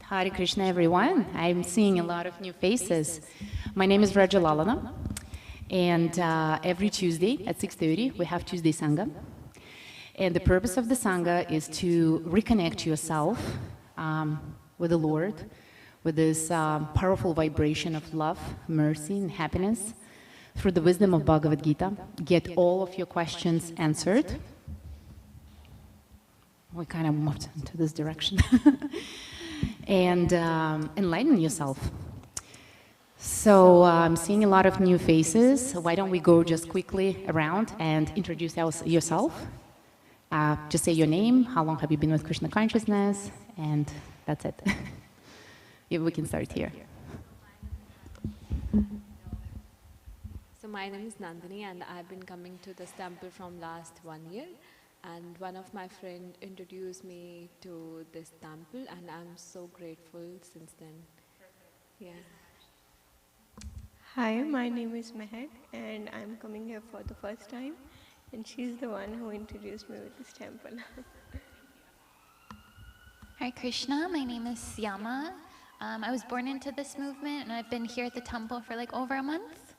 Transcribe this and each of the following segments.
Hare Krishna, everyone. I'm seeing a lot of new faces. My name is Raja Lalana, and every Tuesday at 6:30 we have Tuesday Sangha. And the purpose of the Sangha is to reconnect yourself with the Lord, with this powerful vibration of love, mercy, and happiness through the wisdom of Bhagavad Gita. Get all of your questions answered. We kind of moved into this direction. And enlighten yourself. So I'm seeing a lot of new faces. Why don't we go just quickly around and introduce yourself? Just say your name, how long have you been with Krishna consciousness, and that's it. If we can start here. So my name is Nandini, and I've been coming to this temple from last 1 year. And one of my friends introduced me to this temple, and I'm so grateful since then. Yeah. Hi, my name is Mehak, and I'm coming here for the first time. And she's the one who introduced me with this temple. Hare Krishna, my name is Yama. I was born into this movement, and I've been here at the temple for like over a month.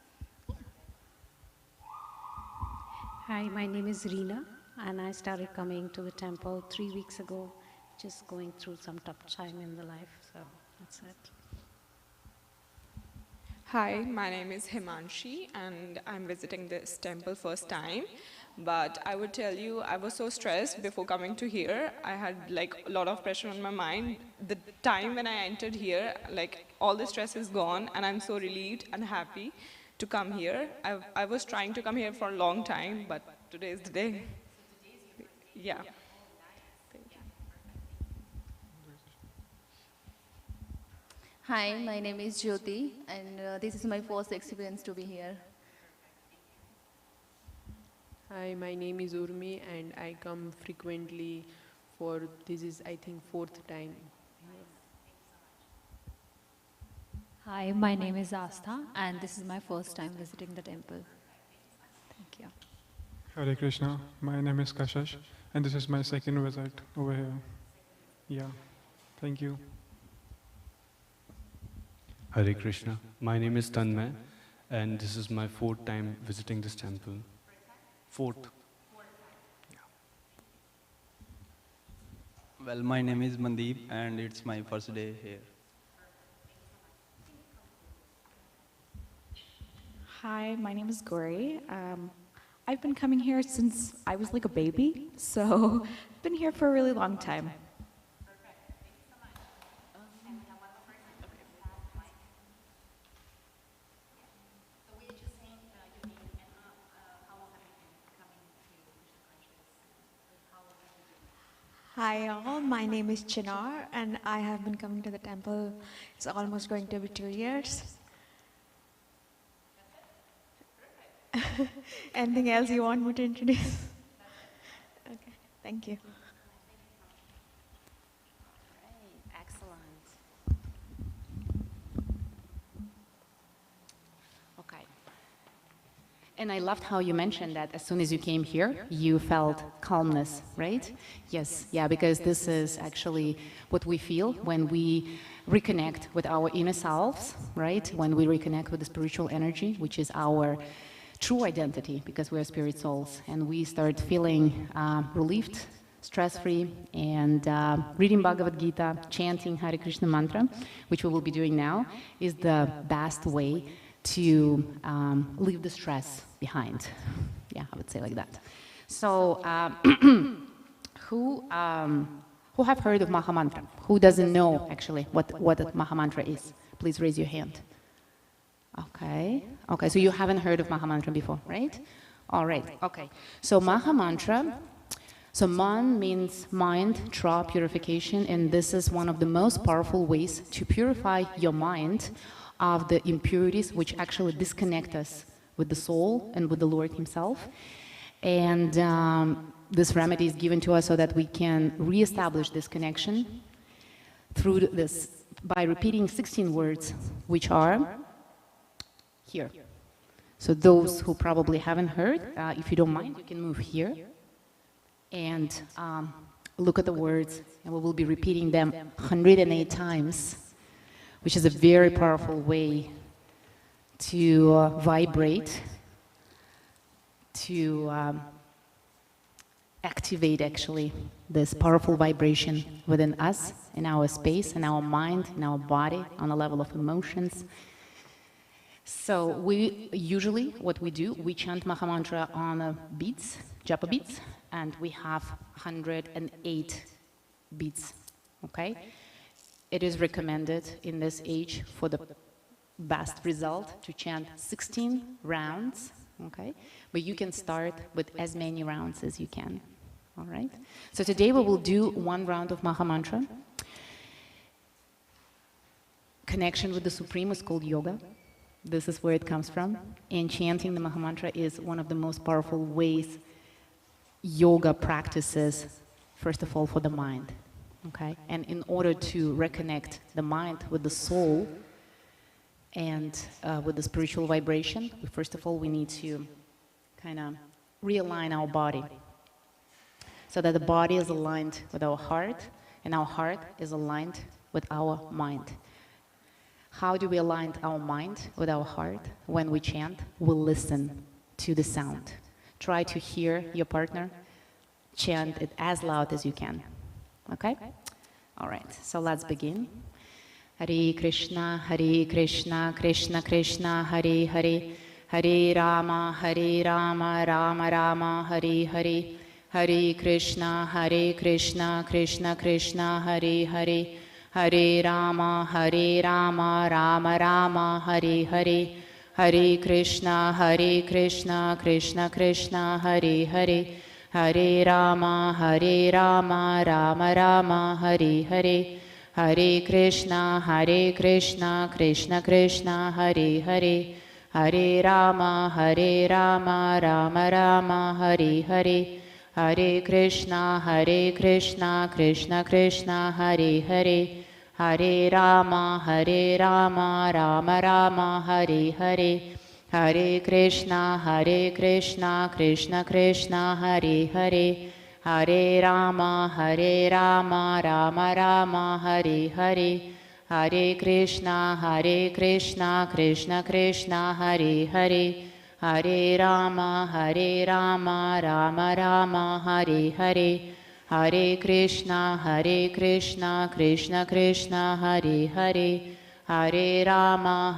Hi, my name is Reena, and I started coming to the temple 3 weeks ago, just going through some tough time in the life, so that's it. Hi, my name is Himanshi, and I'm visiting this temple first time. But I would tell you, I was so stressed before coming to here. I had like a lot of pressure on my mind. The time when I entered here, like all the stress is gone, and I'm so relieved and happy to come here. I was trying to come here for a long time, but today is the day. Yeah. Hi, my name is Jyoti, and this is my first experience to be here. Hi, my name is Urmi, and I come frequently for, this is I think 4th time. Hi, my name is Astha, and this is my first time visiting the temple. Thank you. Hare Krishna, my name is Kashash, and this is my second visit over here. Yeah, thank you. Hare Krishna, my name is Tanmay, and this is my 4th time visiting this temple. 4th. Yeah. Well, my name is Mandeep, and it's my first day here. Hi, my name is Gauri. I've been coming here since I was like a baby, so I've been here for a really long time. Hi all, my name is Chinar, and I have been coming to the temple, it's almost going to be 2 years. Anything else you want me to introduce? Okay, thank you. Excellent. Okay. And I loved how you mentioned that as soon as you came here, you felt calmness, right? Yes, yeah, because this is actually what we feel when we reconnect with our inner selves, right? When we reconnect with the spiritual energy, which is our true identity, because we are spirit souls, and we start feeling relieved, stress-free, and reading Bhagavad Gita, chanting Hare Krishna mantra, which we will be doing now, is the best way to leave the stress behind. Yeah, I would say like that. So, who have heard of Mahamantra? Who doesn't know actually what a Mahamantra is? Please raise your hand. Okay, okay, so you haven't heard of Mahamantra before, right? All right, okay. So Mahamantra, so Man means mind, Tra, purification, and this is one of the most powerful ways to purify your mind of the impurities which actually disconnect us with the soul and with the Lord Himself. And this remedy is given to us so that we can reestablish this connection through this, by repeating 16 words, which are here. So those who probably haven't heard, if you don't mind, you can move here and look at the words, and we will be repeating them 108 times, which is a very powerful way to vibrate, to activate actually this powerful vibration within us, in our space, in our mind, in our body, on a level of emotions. So we usually, what we do, we chant Mahamantra on beats, japa beats, and we have 108 beats, okay? It is recommended in this age for the best result to chant 16 rounds, okay? But you can start with as many rounds as you can, all right? So today we will do one round of Mahamantra. Connection with the Supreme is called yoga. This is where it comes from. And chanting the Mahamantra is one of the most powerful ways yoga practices, first of all, for the mind, okay? And in order to reconnect the mind with the soul and with the spiritual vibration, first of all, we need to kind of realign our body so that the body is aligned with our heart and our heart is aligned with our mind. How do we align our mind with our heart? When we chant, we listen to the sound. Try to hear your partner, chant it as loud as you can, okay? All right, so let's begin. Hare Krishna, Krishna Krishna, Hare Hare, Hare Rama, Rama Rama, Hare Hare, Hare Krishna, Krishna Krishna, Hare Hare, Hare Rama, Rama Rama, Hare Hare, Hare Krishna, Krishna Krishna, Hare Hare, Hare Rama, Rama Rama, Hare Hare, Hare Krishna, Krishna Krishna, Hare Hare, Hare Rama, Rama Rama, Hare Hare, Hare Krishna, Krishna Krishna, Hare Hare, Hare Rama, Rama Rama, Hare Hare, Hare Krishna, Krishna Krishna, Hare Hare, Hare Rama, Rama Rama, Hare Hare, Hare Krishna, Krishna Krishna, Hare Hare, Hare Rama, Rama Rama, Hare Hare, Hare Krishna, Krishna Krishna, Hare Hare, Hare Rama,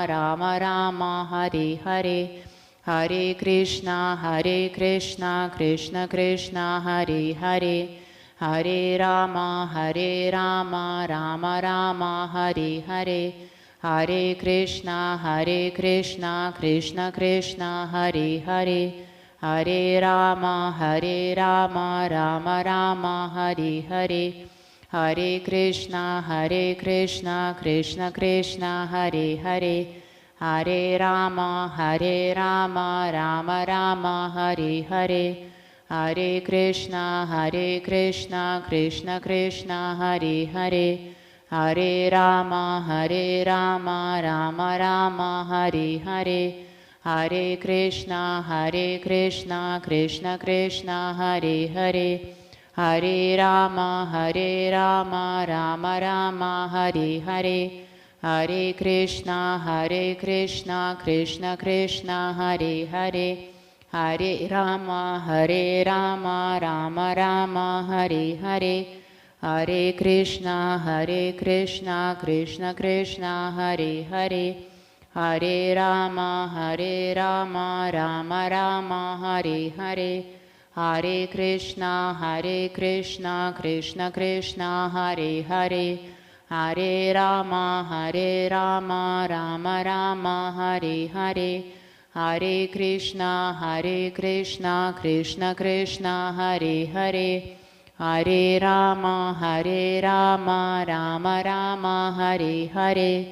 Rama Rama, Hare Hare, Hare Krishna, Krishna Krishna, Hare Hare, Hare Rama, Rama Rama, Hare Hare, Hare Krishna, Krishna Krishna, Hare Hare, Hare Rama, Rama Rama, Hare Hare, Hare Krishna, Krishna Krishna, Hare Hare, Hare Rama, Rama Rama, Hare Hare, Hare Krishna, Krishna Krishna, Hare Hare, Hare Rama, Rama Rama, Hare Hare, Hare Krishna, Krishna Krishna, Hare Hare, Hare Rama, Rama Rama, Hare Hare, Hare Krishna, Krishna Krishna, Hare Hare, Hare Rama, Rama Rama, Hare Hare, Hare Krishna, Krishna Krishna, Hare Hare, Hare Rama, Rama Rama, Hare Hare, Hare Krishna, Krishna Krishna, Hare Hare, Hare Rama, Rama Rama, Hare Hare, Hare Krishna, Krishna Krishna, Hare Hare, Hare Rama, Rama Rama, Hare Hare,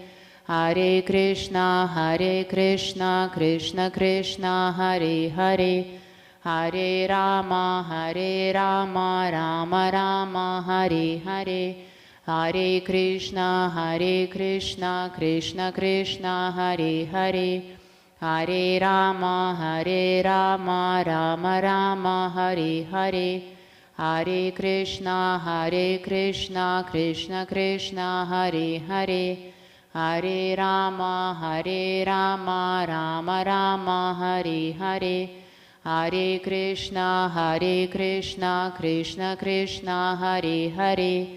Hare Krishna, Krishna Krishna, Hare Hare, Hare Rama, Rama Rama, Hare Hare, Hare Krishna, Krishna Krishna, Hare Hare, Hare Rama, Rama Rama, Hare Hare, Hare Krishna, Krishna Krishna, Hare Hare, Hare Rama, Rama Rama, Hare Hare, Hare Krishna, Krishna Krishna, Hare Hare,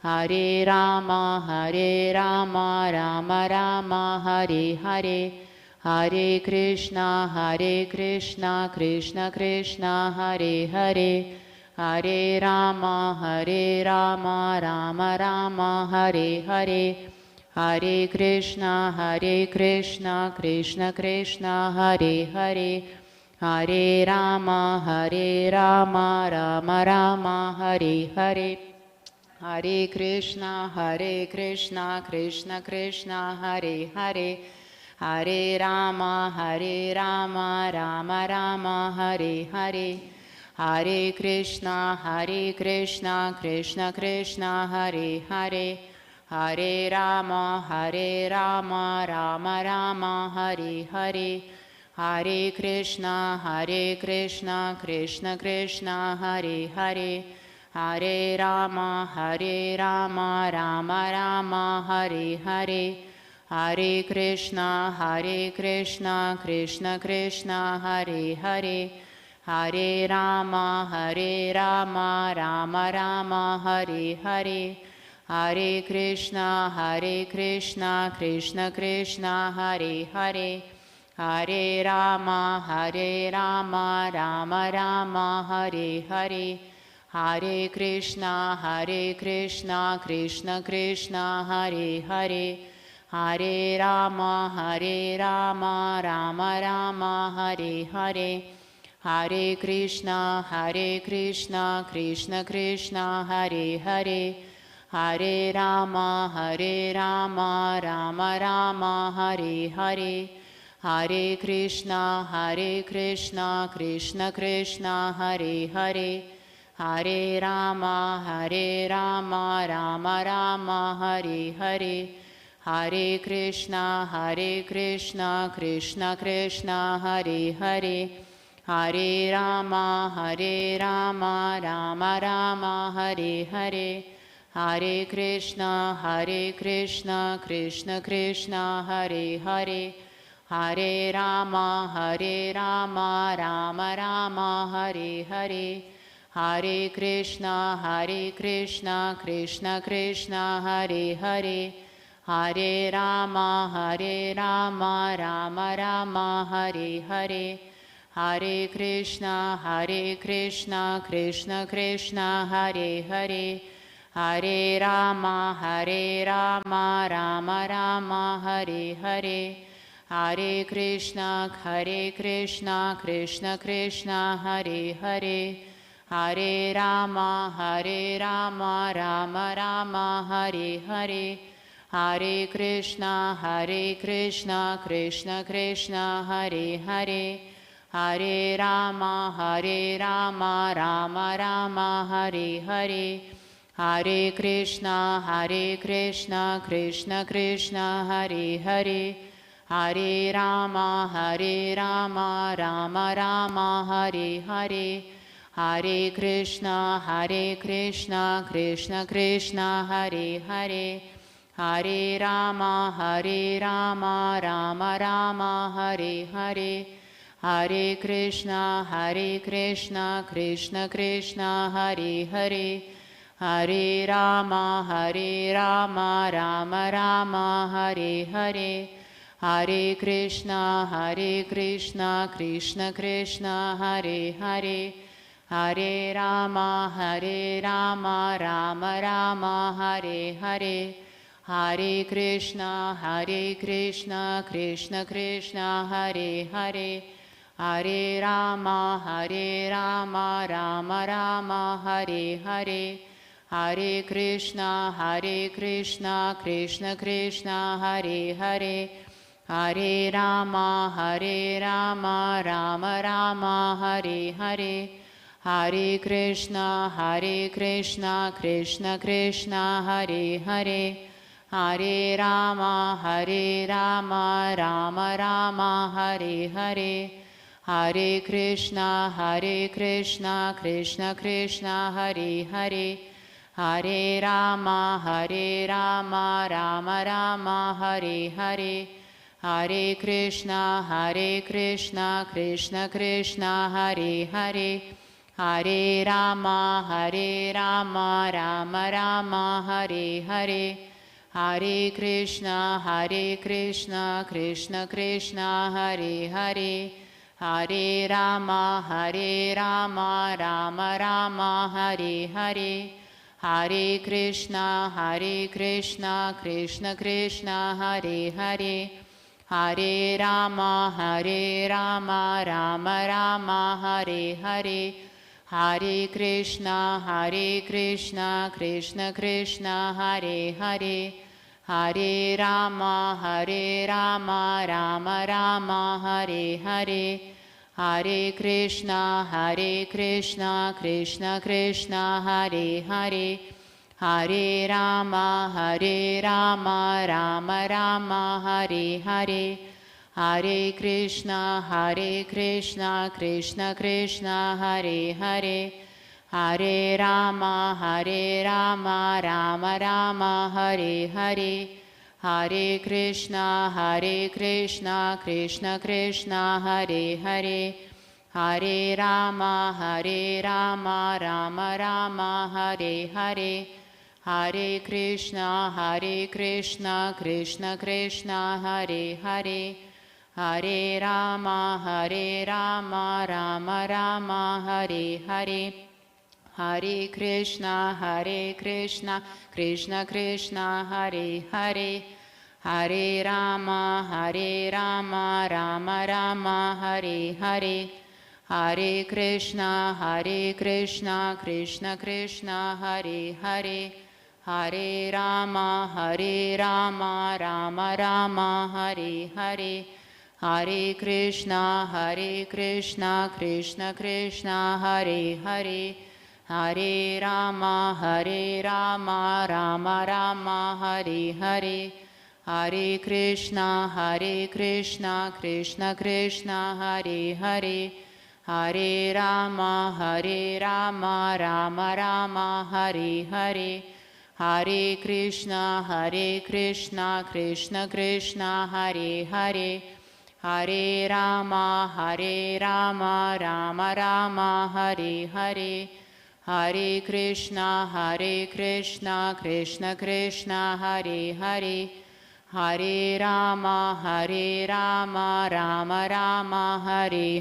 Hare Rama, Rama Rama, Hare Hare, Hare Krishna, Krishna Krishna, Hare Hare, Hare Rama, Rama Rama, Hare Hare, Hare Krishna, Krishna Krishna, Hare Hare, Hare Rama, Rama Rama, Hare Hare, Hare Krishna, Krishna Krishna, Hare Hare, Hare Rama, Rama Rama, Hare Hare, Hare Krishna, Krishna Krishna, Hare Hare, Hare Rama, Rama Rama, Hare Hare, Hare Krishna, Krishna Krishna, Hare Hare, Hare Rama, Rama Rama, Hare Hare, Hare Krishna, Krishna Krishna, Hare Hare, Hare Rama, Rama Rama, Hare Hare, Hare Krishna, Krishna Krishna, Hare Hare, Hare Rama, Rama Rama, Hare Hare, Hare Krishna, Krishna Krishna, Hare Hare, Hare Rama, Rama Rama, Hare Hare, Hare Krishna, Krishna Krishna, Hare Hare, Hare Rama, Rama Rama, Hare Hare, Hare Krishna, Krishna Krishna, Hare Hare, Hare Rama, Rama Rama, Hare Hare, Hare Krishna, Krishna Krishna, Hare Hare, Hare Rama, Rama Rama, Hare Hare, Hare Krishna, Krishna Krishna, Hare Hare, Hare Rama, Rama Rama, Hare Hare, Hare Krishna, Krishna Krishna, Hare Hare, Hare Rama, Rama Rama, Hare Hare, Hare Krishna, Krishna Krishna, Hare Hare, Hare Rama, Rama Rama, Hare Hare, Hare Krishna, Krishna Krishna, Hare Hare, Hare Rama, Rama Rama, Hare Hare, Hare Krishna, Krishna Krishna, Hare Hare, Hare Rama, Rama Rama, Hare Hare, Hare Krishna, Krishna Krishna, Hare Hare, Hare Rama, Rama Rama, Hare Hare, Hare Krishna, Krishna Krishna, Hare Hare, Hare Rama, Rama Rama, Hare Hare, Hare Krishna, Krishna Krishna, Hare Hare, Hare Rama, Rama Rama, Hare Hare, Hare Krishna, Krishna Krishna, Hare Hare, Hare Rama, Rama Rama, Hare Hare, Hare Krishna, Krishna Krishna, Hare Hare, Hare Rama, Rama Rama, Hare Hare, Hare Krishna, Krishna Krishna, Hare Hare, Hare Rama, Rama Rama, Hare Hare, Hare Krishna, Krishna Krishna, Hare Hare, Hare Rama, Rama Rama, Hare Hare, Hare Krishna, Krishna Krishna, Hare Hare, Hare Rama, Rama Rama, Hare Hare, Hare Krishna, Krishna Krishna, Hare Hare, Hare Rama, Rama Rama, Hare Hare, Hare Krishna, Krishna Krishna, Hare Hare, Hare Rama, Rama Rama, Hare Hare, Hare Krishna, Krishna Krishna, Hare Hare, Hare Rama, Rama Rama, Hare Hare, Hare Krishna, Krishna Krishna, Hare Hare, Hare Rama, Rama Rama, Hare Hare, Hare Krishna, Krishna Krishna, Hare Hare, Hare Rama, Rama Rama, Hare Hare, Hare Krishna, Krishna Krishna, Hare Hare, Hare Rama, Rama Rama, Hare Hare, Hare Krishna, Krishna Krishna, Hare Hare, Hare Rama, Rama Rama, Hare Hare, Hare Krishna, Krishna Krishna, Hare Hare, Hare Rama, Rama Rama, Hare Hare, Hare Krishna, Krishna Krishna, Hare Hare, Hare Rama, Rama Rama, Hare Hare, Hare Krishna, Krishna Krishna, Hare Hare, Hare Rama, Rama Rama, Hare Hare, Hare Krishna, Krishna Krishna, Hare Hare, Hare Rama, Rama Rama, Hare Hare, Hare Krishna, Krishna Krishna, Hare Hare, Hare Rama, Rama Rama, Hare Hare, Hare Krishna, Krishna Krishna, Hare Hare, Hare Rama, Rama Rama, Hare Hare, Hare Krishna, Krishna Krishna, Hare Hare, Hare Rama, Rama Rama, Hare Hare, Hare Krishna, Krishna Krishna, Hare Hare, Hare Rama, Rama Rama, Hare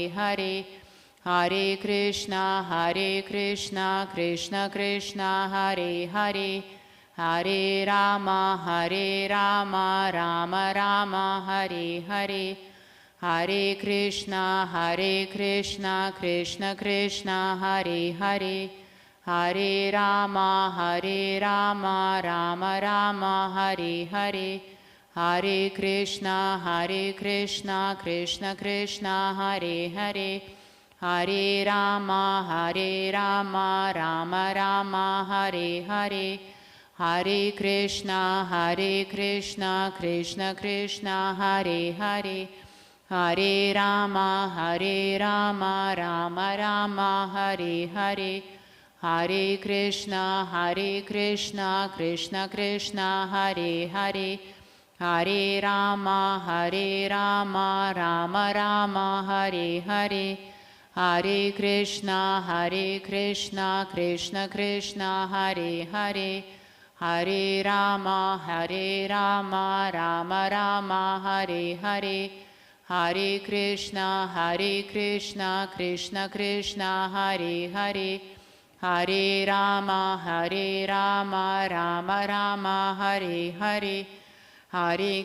Hare, Hare Krishna, Krishna Krishna, Hare Hare, Hare Rama, Rama Rama, Hare Hare, Hare Krishna, Krishna Krishna, Hare Hare, Hare Rama, Rama Rama, Hare Hare, Hare Krishna, Krishna Krishna, Hare Hare, Hare Rama, Rama Rama, Hare Hare, Hare Krishna, Krishna Krishna, Hare Hare, Hare Rama, Rama Rama, Hare Hare, Hare Krishna, Krishna Krishna, Hare Hare, Hare Rama, Rama Rama, Hare Hare, Hare Krishna, Krishna Krishna, Hare Hare, Hare Rama, Rama Rama, Hare Hare, Hare Krishna, Krishna Krishna, Hare Hare, Hare Rama, Rama Rama, Hare Hare, Hare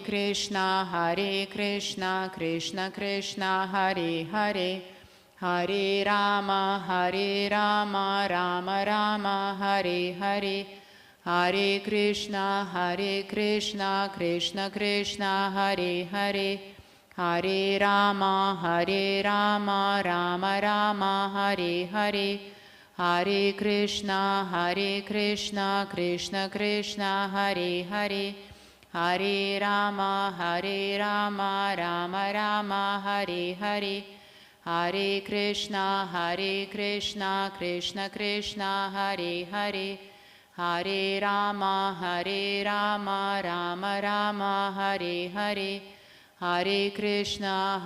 Krishna, Krishna Krishna, Hare Hare, Hare Rama, Rama Rama, Hare Hare, Hare Krishna, Krishna Krishna, Hare Hare, Hare Rama, Rama Rama, Hare Hare, Hare Krishna, Krishna Krishna, Hare Hare, Hare Rama, Rama Rama, Hare Hare, Hare Krishna, Krishna Krishna, Hare Hare, Hare Rama, Rama Rama, Hare Hare, Hare Krishna,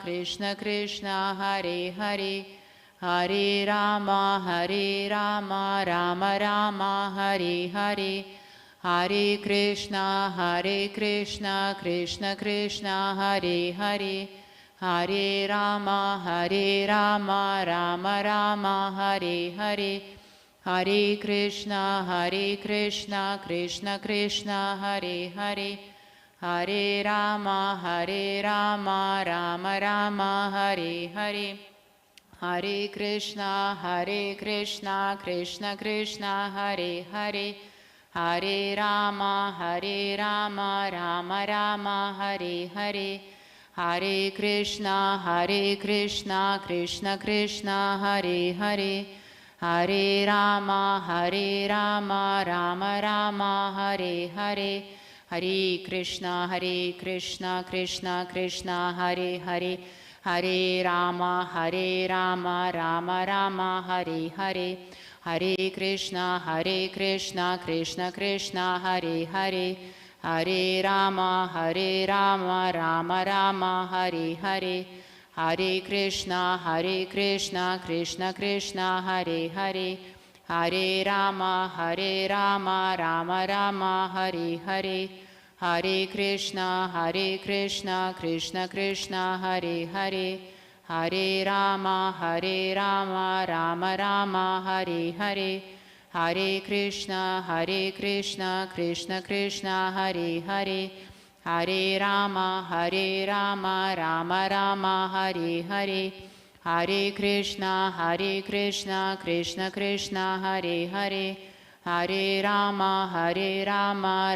Krishna Krishna, Hare Hare, Hare Rama, Rama Rama, Hare Hare, Hare Krishna, Krishna Krishna, Hare Hare, Hare Rama, Rama Rama, Hare Hare, Hare Krishna, Krishna Krishna, Hare Hare, Hare Rama, Rama Rama, Hare Hare, Hare Krishna, Krishna Krishna, Hare Hare, Hare Rama, Rama Rama, Hare Hare, Hare Krishna, Krishna Krishna, Hare Hare, Hare Rama, Rama Rama, Hare Hare, Hare Krishna, Krishna Krishna, Hare Hare, Hare Rama, Rama Rama, Hare Hare, Hare Krishna, Krishna Krishna, Hare Hare, Hare Rama, Rama Rama, Hare Hare, Hare Krishna, Krishna Krishna, Hare Hare, Hare Rama, Rama Rama, Hare Hare, Hare Krishna, Krishna Krishna, Hare Hare, Hare Rama, Rama Rama, Hare Hare, Hare Krishna, Krishna Krishna, Hare Hare, Hare Rama, Rama Rama, Hare Hare, Hare Krishna, Krishna Krishna, Hare Hare, Hare Rama, Rama Rama, Hare Hare, Hare Krishna, Krishna Krishna, Hare Hare, Hare Rama,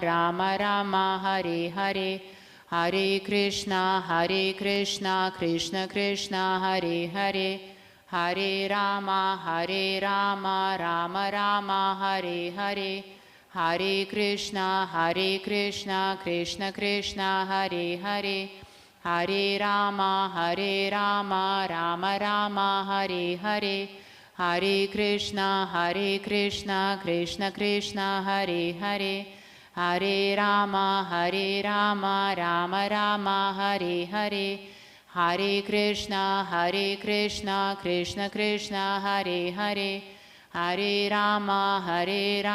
Rama Rama, Hare Hare, Hare Krishna, Krishna Krishna, Hare Hare, Hare Rama, Rama Rama, Hare Hare, Hare Krishna, Krishna Krishna, Hare Hare, Hare Rama, Rama Rama, Hare Hare, Hare Krishna, Krishna Krishna, Hare Hare, Hare Rama, Rama Rama, Hare Hare, Hare Krishna, Krishna Krishna, Hare Hare, Hare Rama,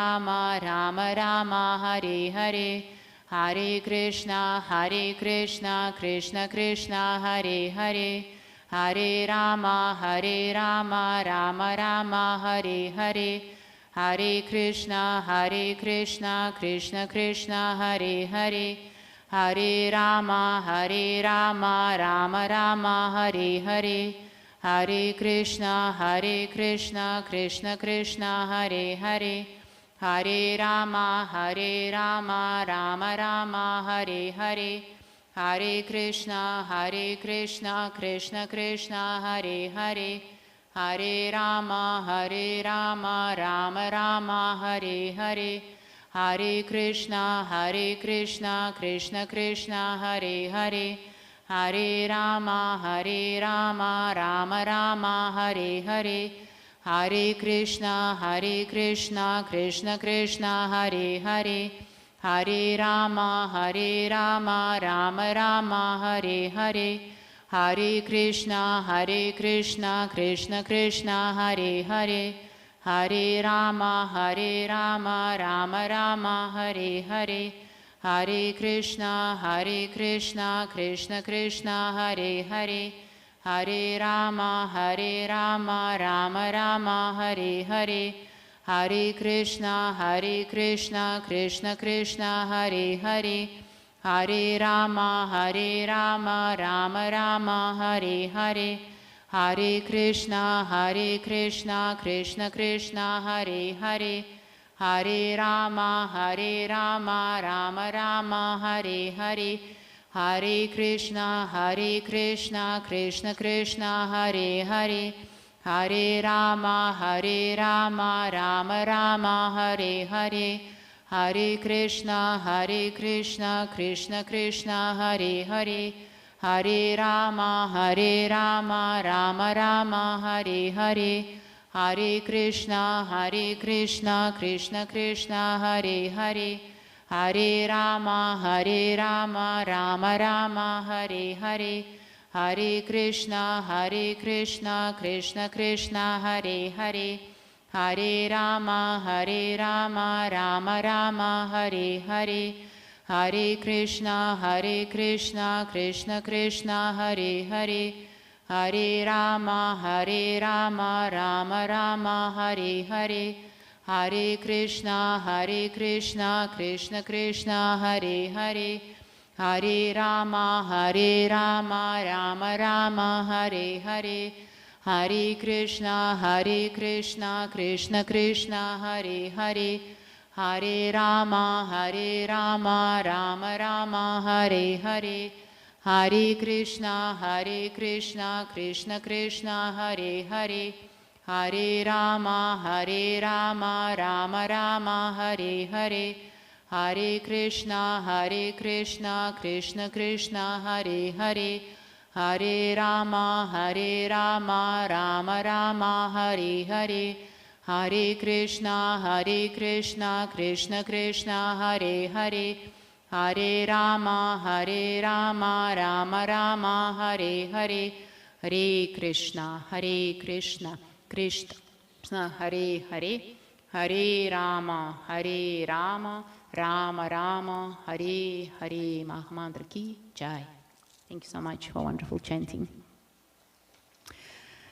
Rama Rama, Hare Hare, Hare Krishna, Krishna Krishna, Hare Hare, Hare Rama, Rama Rama, Hare Hare, Hare Krishna, Krishna Krishna, Hare Hare, Hare Rama, Rama Rama, Hare Hare, Hare Krishna, Krishna Krishna, Hare Hare, Hare Rama, Rama Rama, Hare Hare, Hare Krishna, Krishna Krishna, Hare Hare, Hare Rama, Rama Rama, Hare Hare, Hare Krishna, Krishna Krishna, Hare Hare, Hare Rama, Rama Rama, Hare Hare, Hare Krishna, Krishna Krishna, Hare Hare, Hare Rama, Rama Rama, Hare Hare, Hare Krishna, Krishna Krishna, Hare Hare, Hare Rama, Rama Rama, Hare Hare, Hare Krishna, Krishna Krishna, Hare Hare, Hare Rama, Rama Rama, Hare Hare, Hare Krishna, Krishna Krishna, Hare Hare, Hare Rama, Rama Rama, Hare Hare, Hare Krishna, Krishna Krishna, Hare Hare, Hare Rama, Rama Rama, Hare Hare, Hare Krishna, Krishna Krishna, Hare Hare, Hare Rama, Rama Rama, Hare Hare, Hare Krishna, Krishna Krishna, Hare Hare, Hare Rama, Rama Rama, Hare Hare, Hare Krishna, Krishna Krishna, Hare Hare, Hare Rama, Rama Rama, Hare Hare, Hare Krishna, Krishna Krishna, Hare Hare, Hare Rama, Rama Rama, Hare Hare, Hare Krishna, Krishna Krishna, Hare Hare, Hare Rama, Rama Rama, Hare Hare, Hare Krishna, Krishna Krishna, Hare Hare, Hare Rama, Rama Rama, Hare Hare, Hare Krishna, Krishna Krishna, Hare Hare, Hare Rama, Rama Rama, Hare Hare, Hare Krishna, Krishna Krishna, Hare Hare, Hare Rama, Rama Rama, Hare Hare, Hare Krishna, Krishna Krishna, Hare Hare, Hare Rama, Rama Rama, Hare Hare, Hare Krishna, Krishna Krishna, Hare Hare, Hare Rama, Rama Rama, Hare Hare. Mahamantra ki Jai. Thank you so much for wonderful chanting.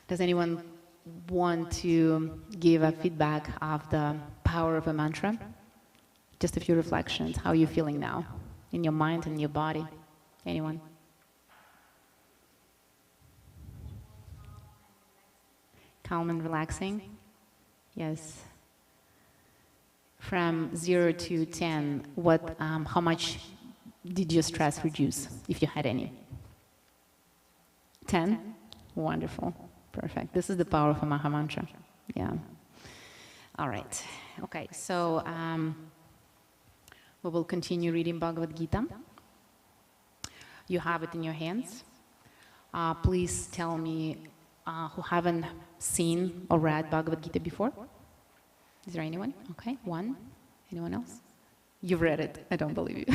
Does anyone want to give a feedback of the power of a mantra? Just a few reflections. How are you feeling now? In your mind and your body? Anyone? Calm and relaxing? Yes. From 0 to 10, how much did your stress reduce, if you had any? 10? Wonderful. Perfect. This is the power of a Mahamantra. Yeah. All right. Okay, so we will continue reading Bhagavad Gita. You have it in your hands. Please tell me who haven't seen or read Bhagavad Gita before. Is there anyone? Okay, one. Anyone else? You've read it. I don't believe you.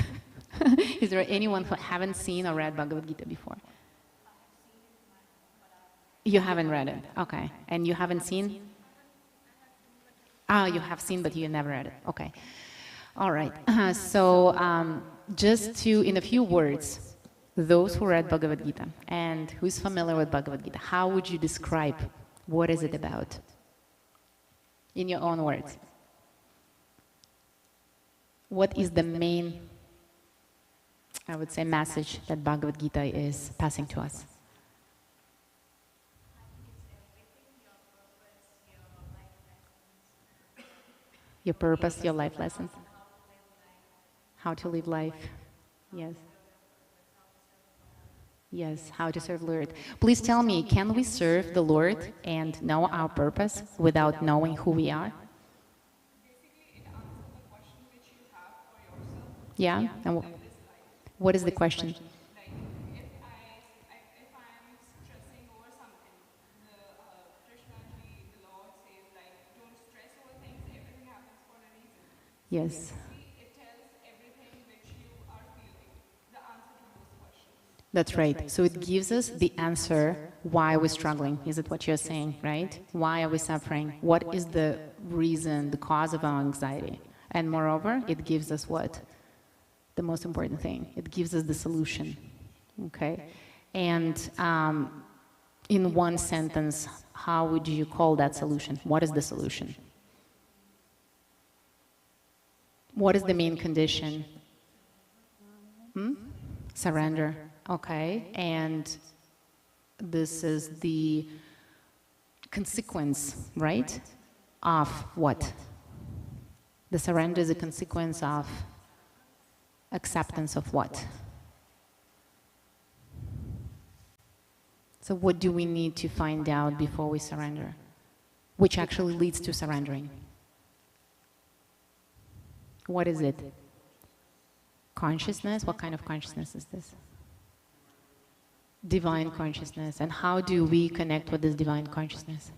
Is there anyone who haven't seen or read Bhagavad Gita before? You haven't read it. Okay. And you haven't seen? You have seen, but you never read it. Okay. All right. So just to, in a few words, those who read Bhagavad Gita and who is familiar with Bhagavad Gita, how would you describe what is it about? In your own words. What is the main, I would say, message that Bhagavad Gita is passing to us? Your purpose, your life lessons. How to live life. Yes. Yes, how to serve the Lord. Please tell me, can we serve the Lord and know our purpose without knowing who we are? Yeah? And what is the question? Yes. That's right. So it gives us the answer why we're struggling. Is it what you're saying, right? Why are we suffering? What is the reason, the cause of our anxiety? And moreover, it gives us what? The most important thing. It gives us the solution, okay? And in one sentence, how would you call that solution? What is the solution? What is the main condition? Surrender. Okay, and this is the consequence, right, of what? The surrender is a consequence of acceptance of what? So what do we need to find out before we surrender? Which actually leads to surrendering. What is it? Consciousness? What kind of consciousness is this? Divine consciousness. And how do we connect with this divine consciousness?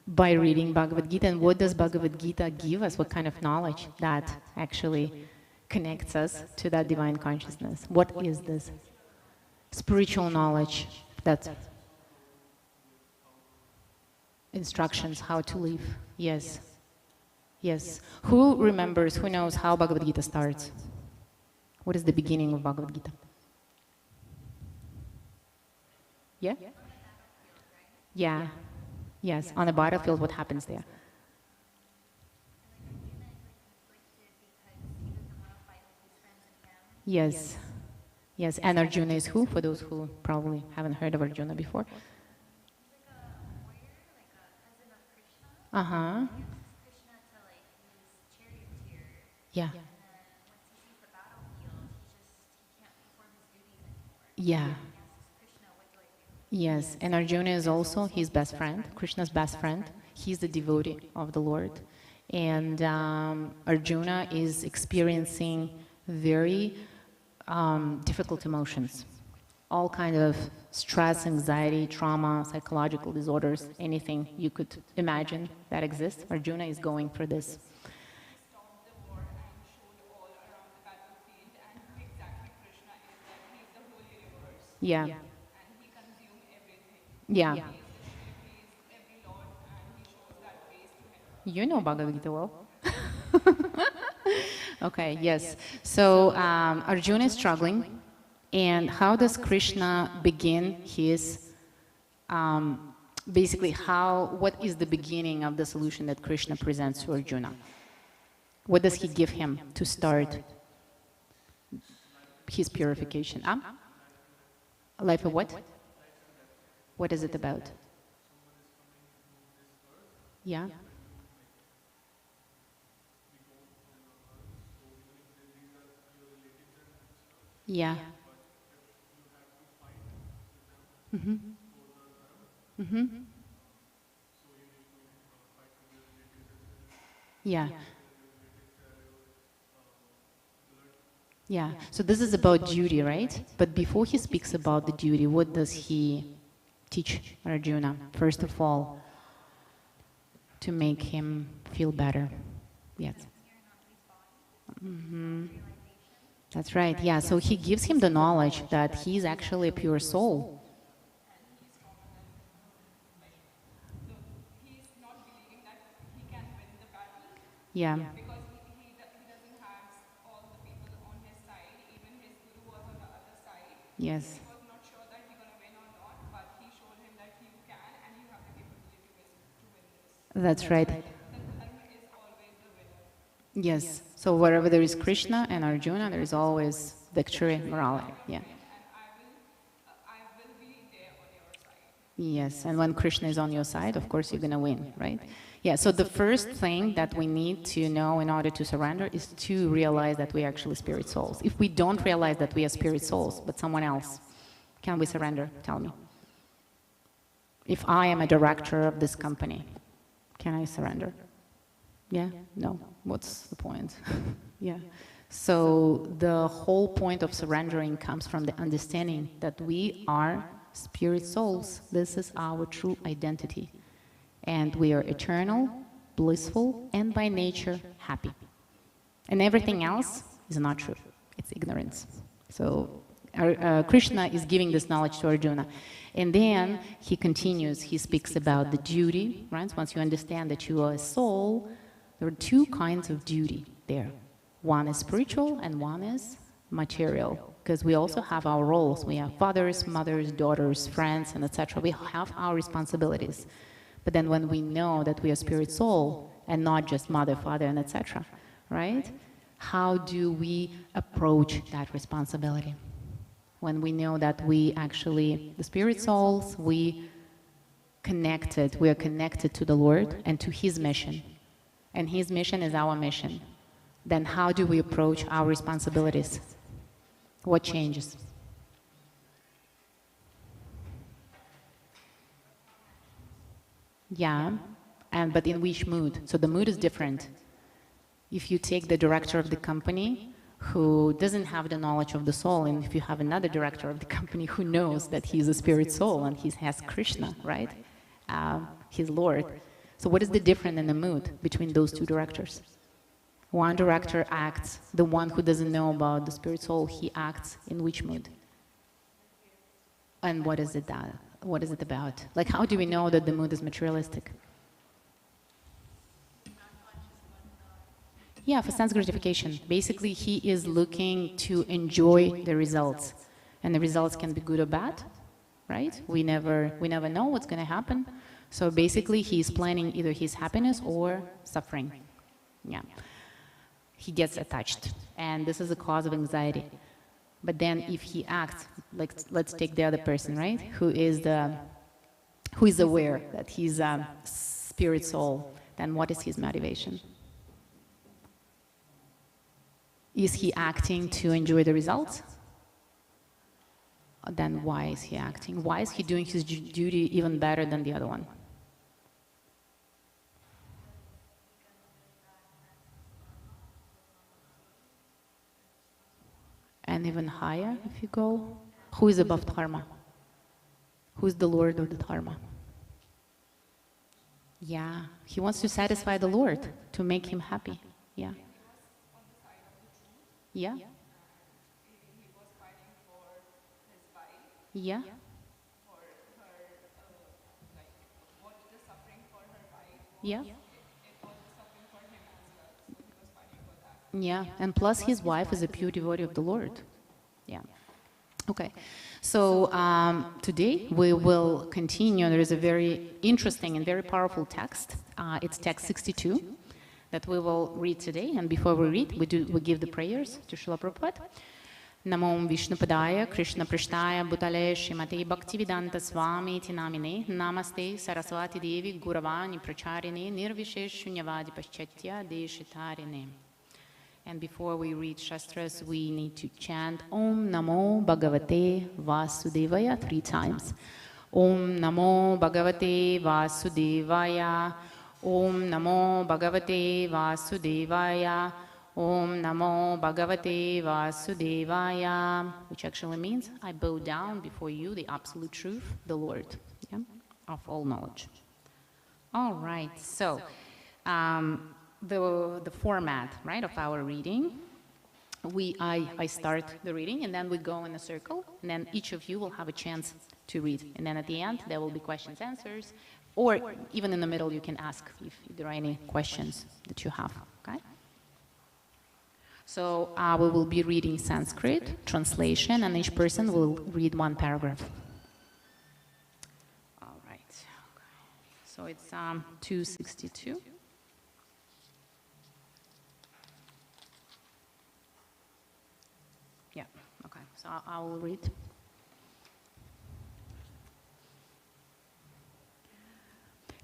By reading Bhagavad Gita. And what does Bhagavad Gita give us? What kind of knowledge that actually connects us to that divine consciousness? What is this? Spiritual knowledge, that's instructions how to live. Yes. Yes. Who remembers, who knows how Bhagavad Gita starts? What is the beginning of Bhagavad Gita? Yeah? Yeah. Yes. On the battlefield, what happens there? Yes. Yes. And Arjuna is who? For those who probably haven't heard of Arjuna before. Uh-huh. Yeah. Yeah. Yes, and Arjuna is also his best friend, Krishna's best friend. He's the devotee of the Lord. And Arjuna is experiencing very difficult emotions. All kind of stress, anxiety, trauma, psychological disorders, anything you could imagine that exists. Arjuna is going through this. Yeah. Yeah. You know Bhagavad Gita well. Okay, yes. So Arjuna is struggling. And how does Krishna begin his, basically what is the beginning of the solution that Krishna presents to Arjuna? What does he give him to start his purification? Life of what? What is it about? Yeah? Yeah. Mm-hmm. Mm-hmm. Yeah. Yeah. So this is about duty, right? But before he speaks about the duty, what does he teach Arjuna? First of all, to make him feel better. Yes. Mm-hmm. That's right. Yeah. So he gives him the knowledge that he's actually a pure soul. Yeah. Because he doesn't have all the people on his side. Even his guru was on the other side. Yes. He was not sure that he's going to win or not, but he showed him that you can and you have the capability to win this. That's right. The dharma is always the winner. Yes. So wherever there is Krishna and Arjuna, there is always victory, morality. Yeah. I will be there on your side. Yes. And when Krishna is on your side, of course, you're going to win, right? Yeah, so the first thing that we need to know in order to surrender is to realize that we are actually spirit souls. If we don't realize that we are spirit souls, but someone else, can we surrender? Tell me. If I am a director of this company, can I surrender? Yeah? No? What's the point? Yeah. So the whole point of surrendering comes from the understanding that we are spirit souls. This is our true identity. And we are eternal, blissful, and by nature happy. And everything else is not true. It's ignorance. So Krishna is giving this knowledge to Arjuna. And then he continues, he speaks about the duty, right? Once you understand that you are a soul, there are two kinds of duty there. One is spiritual and one is material. Because we also have our roles. We have fathers, mothers, daughters, friends, and etc. We have our responsibilities. But then when we know that we are spirit soul and not just mother, father, and etc., right? How do we approach that responsibility? When we know that we actually, the spirit souls, we are connected to the Lord and to His mission. And His mission is our mission. Then how do we approach our responsibilities? What changes? Yeah, but in which mood? So the mood is different. If you take the director of the company who doesn't have the knowledge of the soul, and if you have another director of the company who knows that he's a spirit soul and he has Krishna, right? His Lord. So what is the difference in the mood between those two directors? One director acts, the one who doesn't know about the spirit soul, he acts in which mood? And what is it that? What is it about? Like, how do we know that the mood is materialistic? Yeah, for sense gratification. Basically, he is looking to enjoy the results. And the results can be good or bad, right? We never know what's going to happen. So basically, he's planning either his happiness or suffering. Yeah. He gets attached. And this is a cause of anxiety. But then if he acts, like, let's take the other person, right? Who is aware that he's a spirit soul, then what is his motivation? Is he acting to enjoy the results? Then why is he acting? Why is he doing his duty even better than the other one? And even higher, if you go, who is above dharma? Who is the Lord of the dharma? Yeah, he wants to satisfy the Lord, to make him happy. Yeah. Yeah. Yeah. Yeah. Yeah, and plus his wife is a pure devotee of the Lord. Yeah. Okay, so today we will continue. There is a very interesting and very powerful text. It's text 62 that we will read today. And before we read, we give the prayers to Srila Prabhupada. Namo Vishnupadaya Krishna Prishtaya Bhutale Shrimate Bhaktivedanta Swami Iti Namine Namaste Saraswati Devi Guravani Pracharine Nirvishesh Shunyavadi Paschatya Deshitarine. And before we read Shastras, we need to chant Om Namo Bhagavate Vasudevaya 3 times. Om Namo Bhagavate Vasudevaya. Om Namo Bhagavate Vasudevaya. Om Namo Bhagavate Vasudevaya. Which actually means, I bow down before you, the absolute truth, the Lord, yeah, of all knowledge. All right, so the format, right, of our reading, I start the reading and then we go in a circle and then each of you will have a chance to read. And then at the end there will be questions, answers, or even in the middle you can ask if there are any questions that you have, okay? So we will be reading Sanskrit translation and each person will read 1 paragraph. All right, okay. So it's 262. Yeah, okay, so I will read.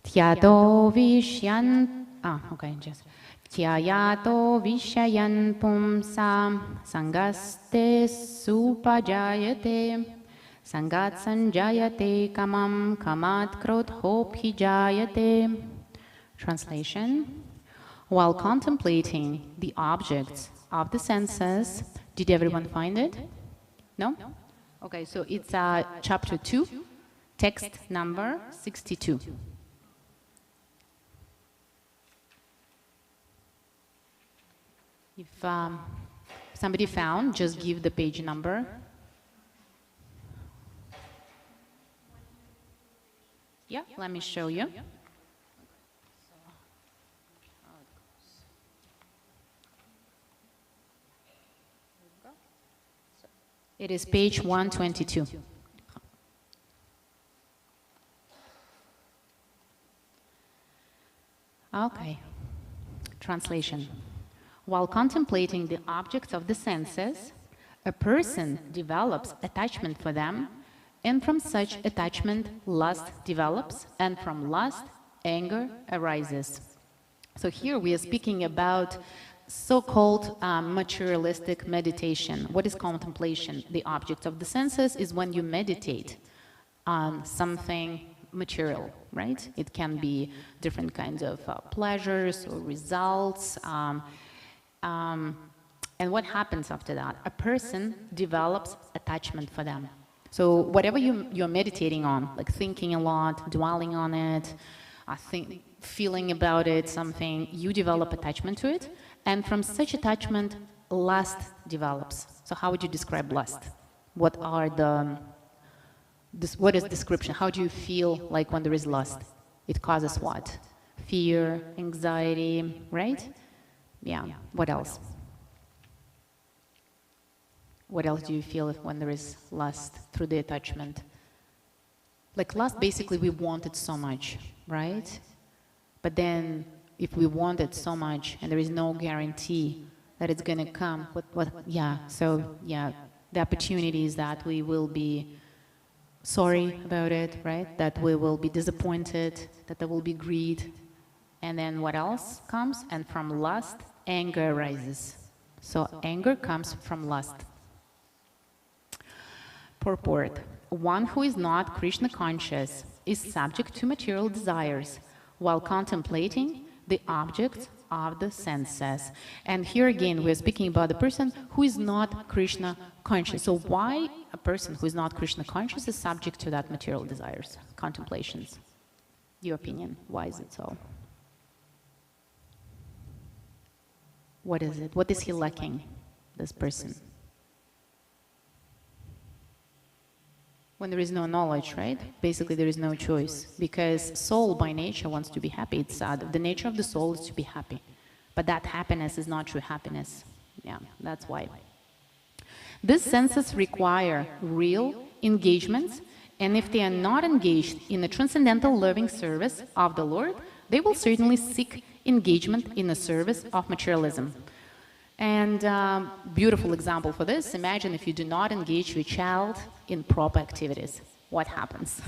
Tyato Vishyan, okay, just. Tyayato Vishayan Pumsa Sangaste Supajayate Sangat Sanjayate Kamam Kamat Krodhobhijayate. Translation. While contemplating the objects of the senses, did everyone find it? No? Okay, so it's chapter 2, text number 62. If somebody found, just give the page number. Yeah, let me show you. It is page 122. Okay. Translation. While contemplating the objects of the senses, a person develops attachment for them, and from such attachment, lust develops, and from lust, anger arises. So here we are speaking about so-called materialistic meditation. What is contemplation? The object of the senses is when you meditate on something material, right? It can be different kinds of pleasures or results. And what happens after that? A person develops attachment for them. So whatever you're meditating on, like thinking a lot, dwelling on it, feeling about it, something, you develop attachment to it. And from such attachment, lust develops. So how would you describe lust? What is description? How do you feel like when there is lust? It causes what? Fear, anxiety, right? Yeah. What else? What else do you feel when there is lust through the attachment? Like lust, basically, we want it so much, right? But then, if we want it so much and there is no guarantee that it's going to come, the opportunity is that we will be sorry about it, right? That we will be disappointed, that there will be greed. And then what else comes? And from lust, anger arises. So anger comes from lust. Purport. One who is not Krishna conscious is subject to material desires while contemplating the objects of the senses. And here again, we're speaking about the person who is not Krishna conscious. So why a person who is not Krishna conscious is subject to that material desires, contemplations? Your opinion, why is it so? What is it? What is he lacking, this person? When there is no knowledge, right? Basically, there is no choice. Because soul by nature wants to be happy. It's the nature of the soul is to be happy. But that happiness is not true happiness. Yeah, that's why. These senses require real engagements, and if they are not engaged in the transcendental loving service of the Lord, they will certainly seek engagement in the service of materialism. And beautiful example for this, imagine if you do not engage your child in proper activities. What happens?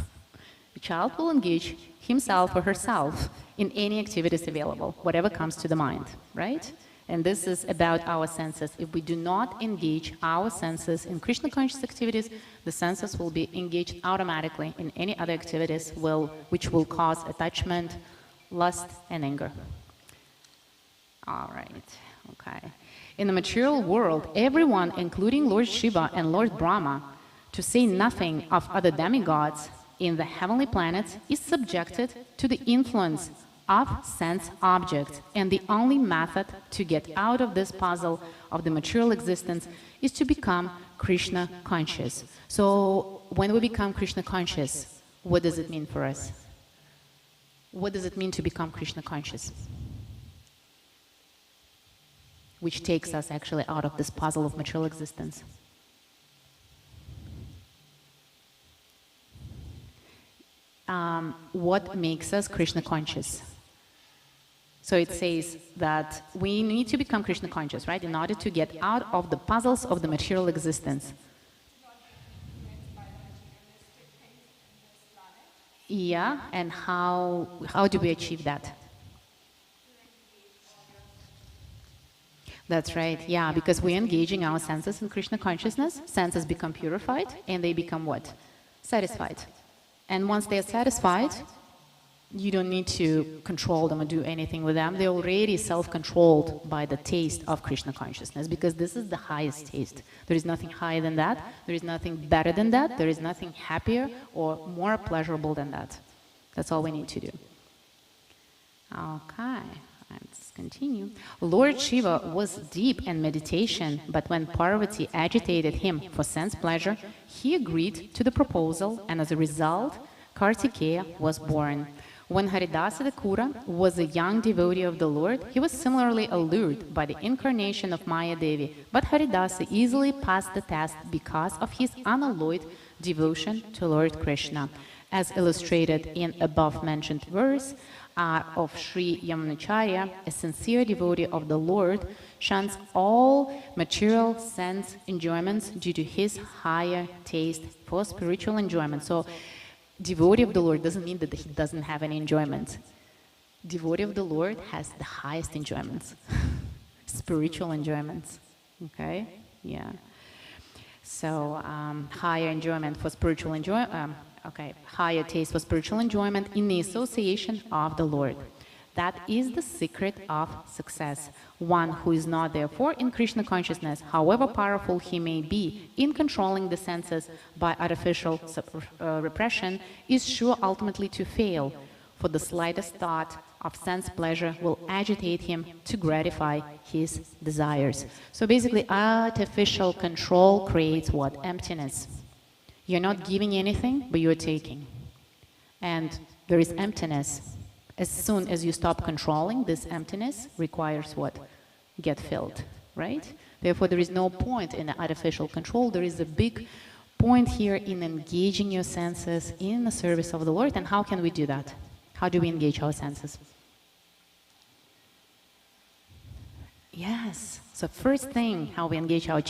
The child will engage himself or herself in any activities available, whatever comes to the mind, right? And this is about our senses. If we do not engage our senses in Krishna conscious activities, the senses will be engaged automatically in any other activities which will cause attachment, lust, and anger. All right, okay. In the material world, everyone, including Lord Shiva and Lord Brahma, to say nothing of other demigods in the heavenly planets, is subjected to the influence of sense objects. And the only method to get out of this puzzle of the material existence is to become Krishna conscious. So when we become Krishna conscious, what does it mean for us? What does it mean to become Krishna conscious? Which takes us actually out of this puzzle of material existence. What makes us Krishna conscious? So it says that we need to become Krishna conscious, right, in order to get out of the puzzles of the material existence. Yeah, and how do we achieve that? That's right, yeah, because we're engaging our senses in Krishna consciousness, senses become purified, and they become what? Satisfied. And once they are satisfied, you don't need to control them or do anything with them. They're already self-controlled by the taste of Krishna consciousness, because this is the highest taste. There is nothing higher than that. There is nothing better than that. There is nothing happier or more pleasurable than that. That's all we need to do. Okay, let's continue. Lord Shiva was deep in meditation, but when Parvati agitated him for sense pleasure, he agreed to the proposal, and as a result, Kartikeya was born. When Haridasa the Kura was a young devotee of the Lord, he was similarly allured by the incarnation of Maya Devi, but Haridasa easily passed the test because of his unalloyed devotion to Lord Krishna. As illustrated in above-mentioned verse of Sri Yamunacharya, a sincere devotee of the Lord shuns all material sense enjoyments due to his higher taste for spiritual enjoyment. So, devotee of the Lord doesn't mean that he doesn't have any enjoyment. Devotee of the Lord has the highest enjoyments. spiritual enjoyments. Okay, yeah. So higher enjoyment for spiritual enjoyment. Okay, higher taste for spiritual enjoyment in the association of the Lord. That is the secret of success. One who is not, therefore, in Krishna consciousness, however powerful he may be in controlling the senses by artificial repression, is sure ultimately to fail, for the slightest thought of sense pleasure will agitate him to gratify his desires. So basically, artificial control creates what? Emptiness. You're not giving anything, but you're taking. And there is emptiness. As soon as you stop controlling, this emptiness requires what? Get filled, right? Therefore, there is no point in artificial control. There is a big point here in engaging your senses in the service of the Lord. And how can we do that? How do we engage our senses? Yes. So first thing, how we engage our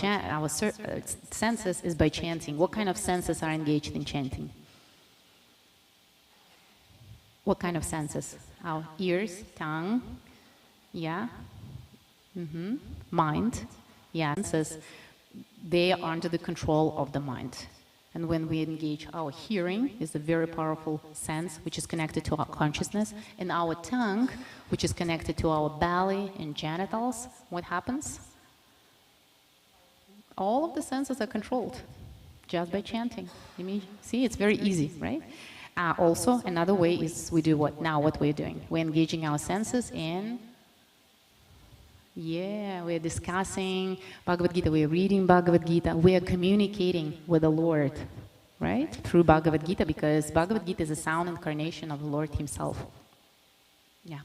senses is by chanting. What kind of senses are engaged in chanting? What kind of senses? Our ears, tongue, yeah, mind, yeah. Senses, they are under the control of the mind. And when we engage our hearing, is a very powerful sense which is connected to our consciousness, and our tongue, which is connected to our belly and genitals, what happens? All of the senses are controlled just by chanting. See, it's very easy, right? Also, another way is we do what? Now what we're doing. We're engaging our senses in, yeah, we're discussing Bhagavad Gita, we're reading Bhagavad Gita, we're communicating with the Lord, right? Through Bhagavad Gita, because Bhagavad Gita is a sound incarnation of the Lord himself. Yeah.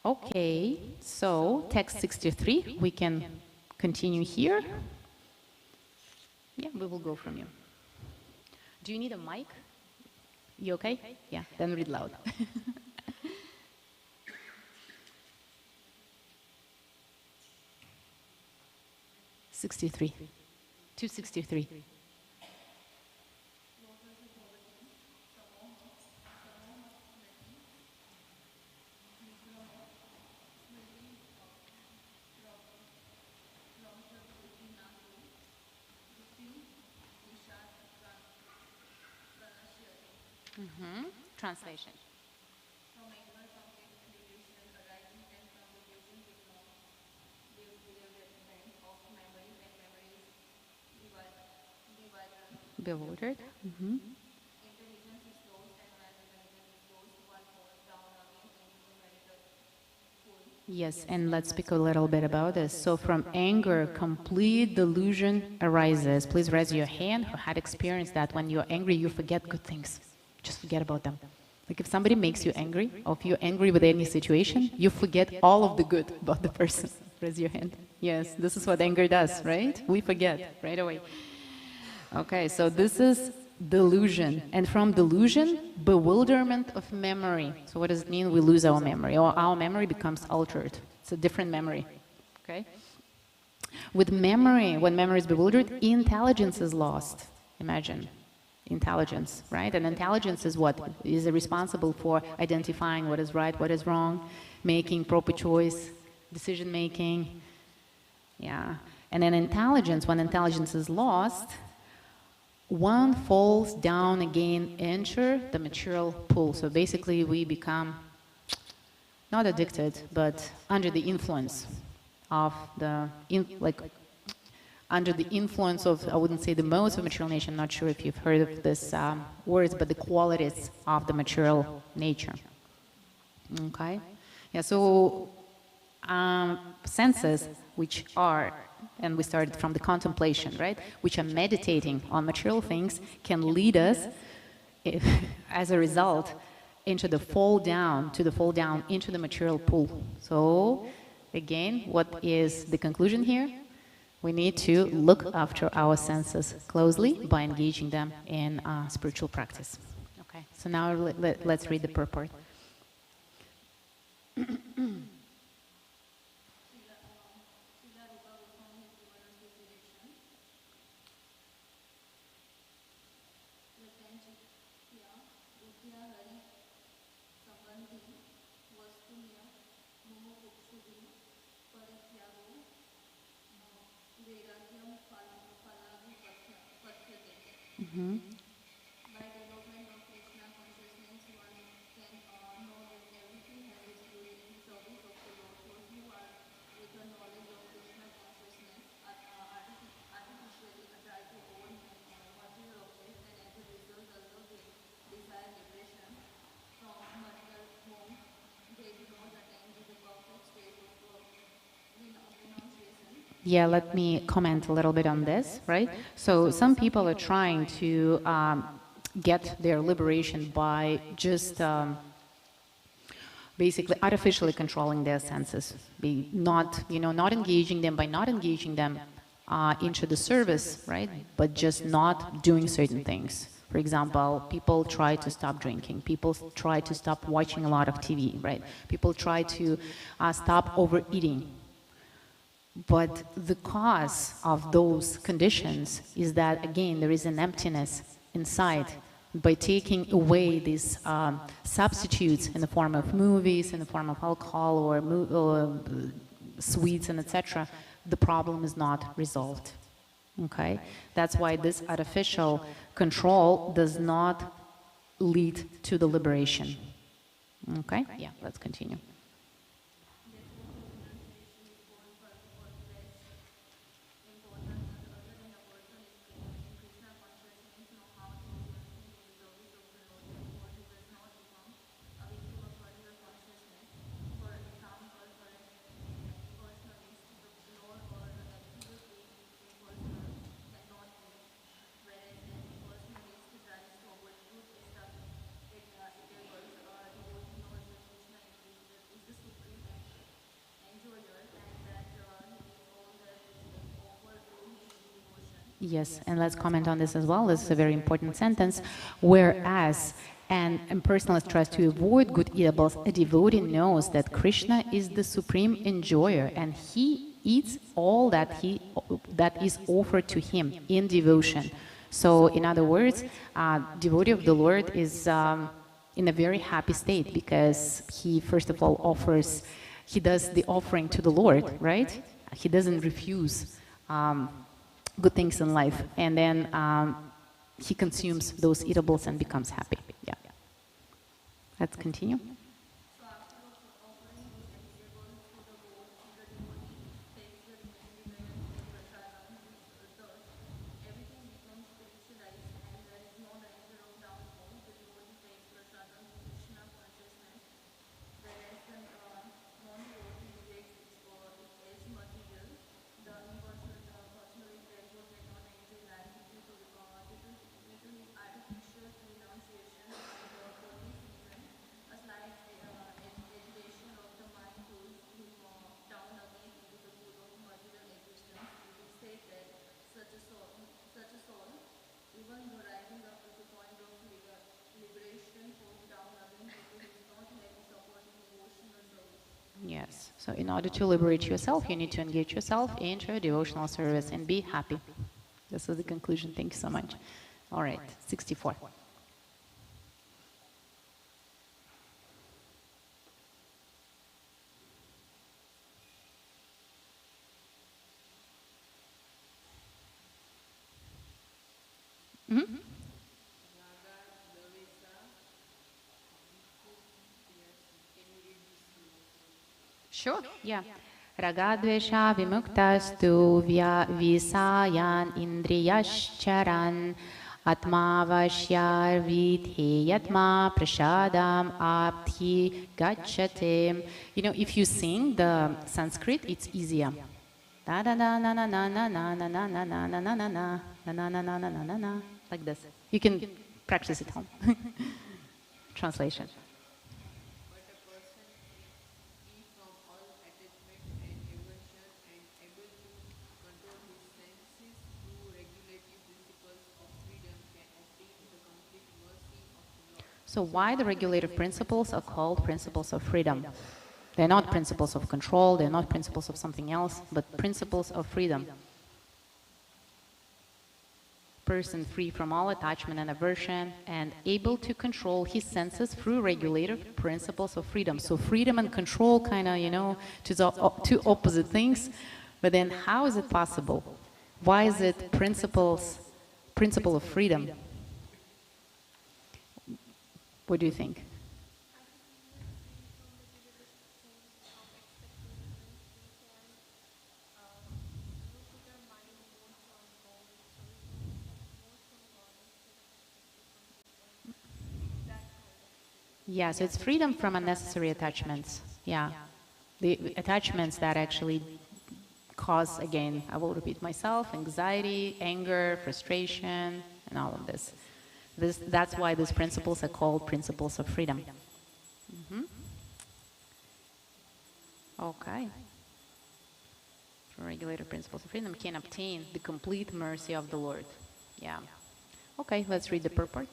Okay, so text 63, we can continue here. Yeah, we will go from you. Do you need a mic? You okay? Yeah, then read loud. 63. 263. Translation. Bewildered. Yes, and let's speak a little bit about this. So from anger, complete delusion arises. Please raise your hand who had experienced that when you're angry, you forget good things. Just forget about them. Like if somebody makes you angry, or if you're angry with any situation, you forget all of the good about the person. Raise your hand. Yes, this is what anger does, right? We forget right away. Okay, so this is delusion. And from delusion, bewilderment of memory. So what does it mean? We lose our memory, or our memory becomes altered. It's a different memory, okay? With memory, when memory is bewildered, intelligence is lost. Imagine. Intelligence, right? And intelligence is what? Is responsible for identifying what is right, what is wrong, making proper choice, decision making. Yeah. And then intelligence, when intelligence is lost, one falls down again into the material pool. So basically we become not addicted, but under the influence of the, under the influence of, I wouldn't say the modes of material nature, I'm not sure if you've heard of this words, but the qualities of the material nature. Okay? Yeah, so senses, which are, and we started from the contemplation, right, which are meditating on material things, can lead us, as a result, into the fall down, into the material pool. So, again, what is the conclusion here? We need to look after our senses closely by engaging them in spiritual practice. Okay, so now let's read the purport. Mm-hmm. Yeah, let me comment a little bit on this, right? So some people are trying to get their liberation by just basically artificially controlling their senses, not engaging them, by not engaging them into the service, right? But just not doing certain things. For example, people try to stop drinking. People try to stop watching a lot of TV, right? People try to stop overeating. But the cause of those conditions is that, again, there is an emptiness inside. By taking away these substitutes in the form of movies, in the form of alcohol or sweets and etc., the problem is not resolved. Okay? That's why this artificial control does not lead to the liberation. Okay? Yeah, let's continue. Yes, and let's comment on this as well. This is a very important sentence. Whereas an impersonalist tries to avoid good eatables, a devotee knows that Krishna is the supreme enjoyer and he eats all that is offered to him in devotion. So, in other words, devotee of the Lord is in a very happy state because he, first of all, he does the offering to the Lord, right? He doesn't refuse good things in life, and then he consumes those eatables and becomes happy. Yeah. Let's continue. Yes, so in order to liberate yourself, you need to engage yourself into a devotional service and be happy. This is the conclusion. Thank you so much. All right, 64. Mm-hmm. Sure, yeah. Ragadvesha vimuktastu visayan indriyascharan atmavasyar vidheyatma prashadam abdhi gacchatem. You know, if you sing the Sanskrit, it's easier. Da da da na na na na na na na na na na na na na na na na na na na, like this. You can practice at home. Translation. So why the regulative principles are called principles of freedom? They're not principles of control, they're not principles of something else, but principles of freedom. Person free from all attachment and aversion and able to control his senses through regulative principles of freedom. So freedom and control kind of, two opposite things, but then how is it possible? Why is it principles principle of freedom. What do you think? Yeah, so it's freedom from unnecessary attachments. Yeah. The attachments that actually cause, again, I will repeat myself, anxiety, anger, frustration, and all of this. That's why these principles are called principles of freedom. Okay. Regulator principles of freedom can obtain the complete mercy of the Lord. Yeah. Okay, let's read the purport.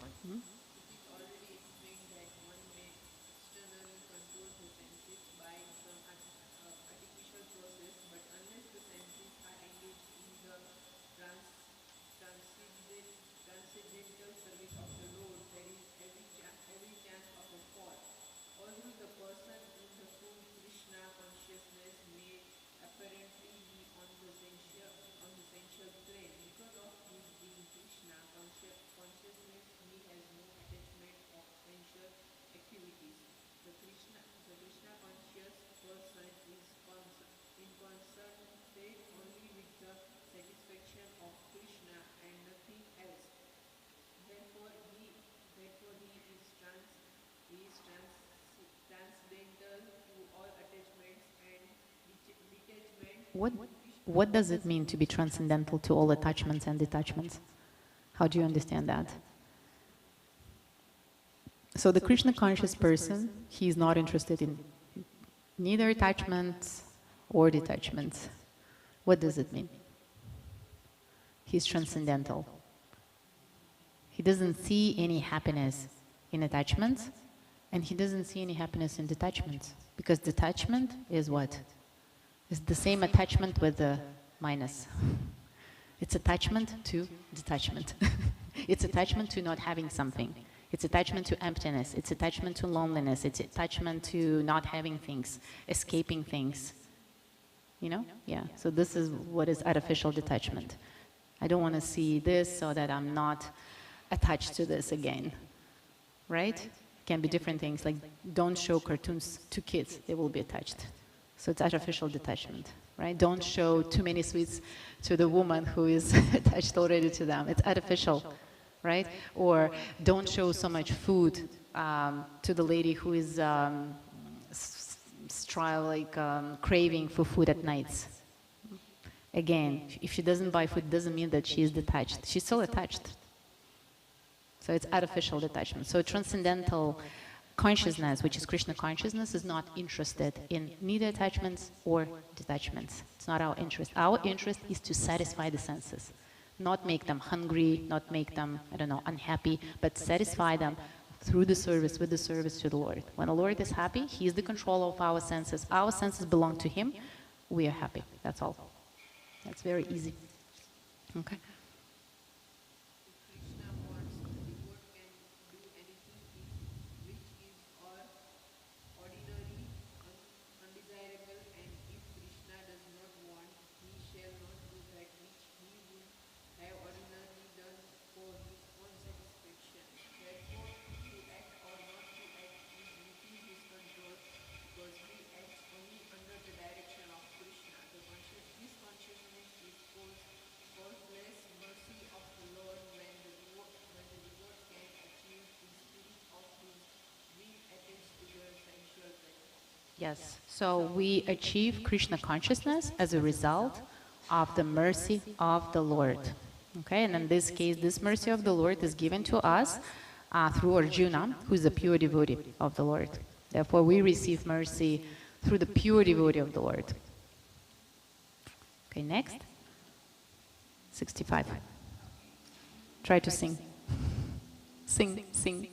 What does it mean to be transcendental to all attachments and detachments? How do you understand that? So the Krishna conscious person, he is not interested in neither attachments or detachments. What does it mean? He's transcendental. He doesn't see any happiness in attachments, and he doesn't see any happiness in detachments, because detachment is what? It's the same attachment with the minus. It's attachment to detachment. It's attachment to not having something. It's attachment to emptiness. It's attachment to loneliness. It's attachment to not having things, escaping things. You know? Yeah. So this is what is artificial detachment. I don't want to see this so that I'm not attached to this again. Right? Can be different things, like don't show cartoons to kids, they will be attached. So it's artificial detachment, right? Don't show too many sweets to the woman who is attached already to them. It's artificial, right? Or don't show so much food to the lady who is craving for food at nights. Again, if she doesn't buy food, doesn't mean that she is detached. She's still attached. So it's artificial detachment. So transcendental consciousness, which is Krishna consciousness, is not interested in neither attachments or detachments. It's not our interest. Our interest is to satisfy the senses, not make them hungry, not make them, I don't know, unhappy, but satisfy them through the service, with the service to the Lord. When the Lord is happy, He is the controller of our senses. Our senses belong to Him. We are happy. That's all. That's very easy. Okay. Yes, so we achieve Krishna consciousness as a result of the mercy of the Lord. Okay, and in this case, this mercy of the Lord is given to us through Arjuna, who is a pure devotee of the Lord. Therefore, we receive mercy through the pure devotee of the Lord. Okay, next. 65. Try to sing. Sing, sing.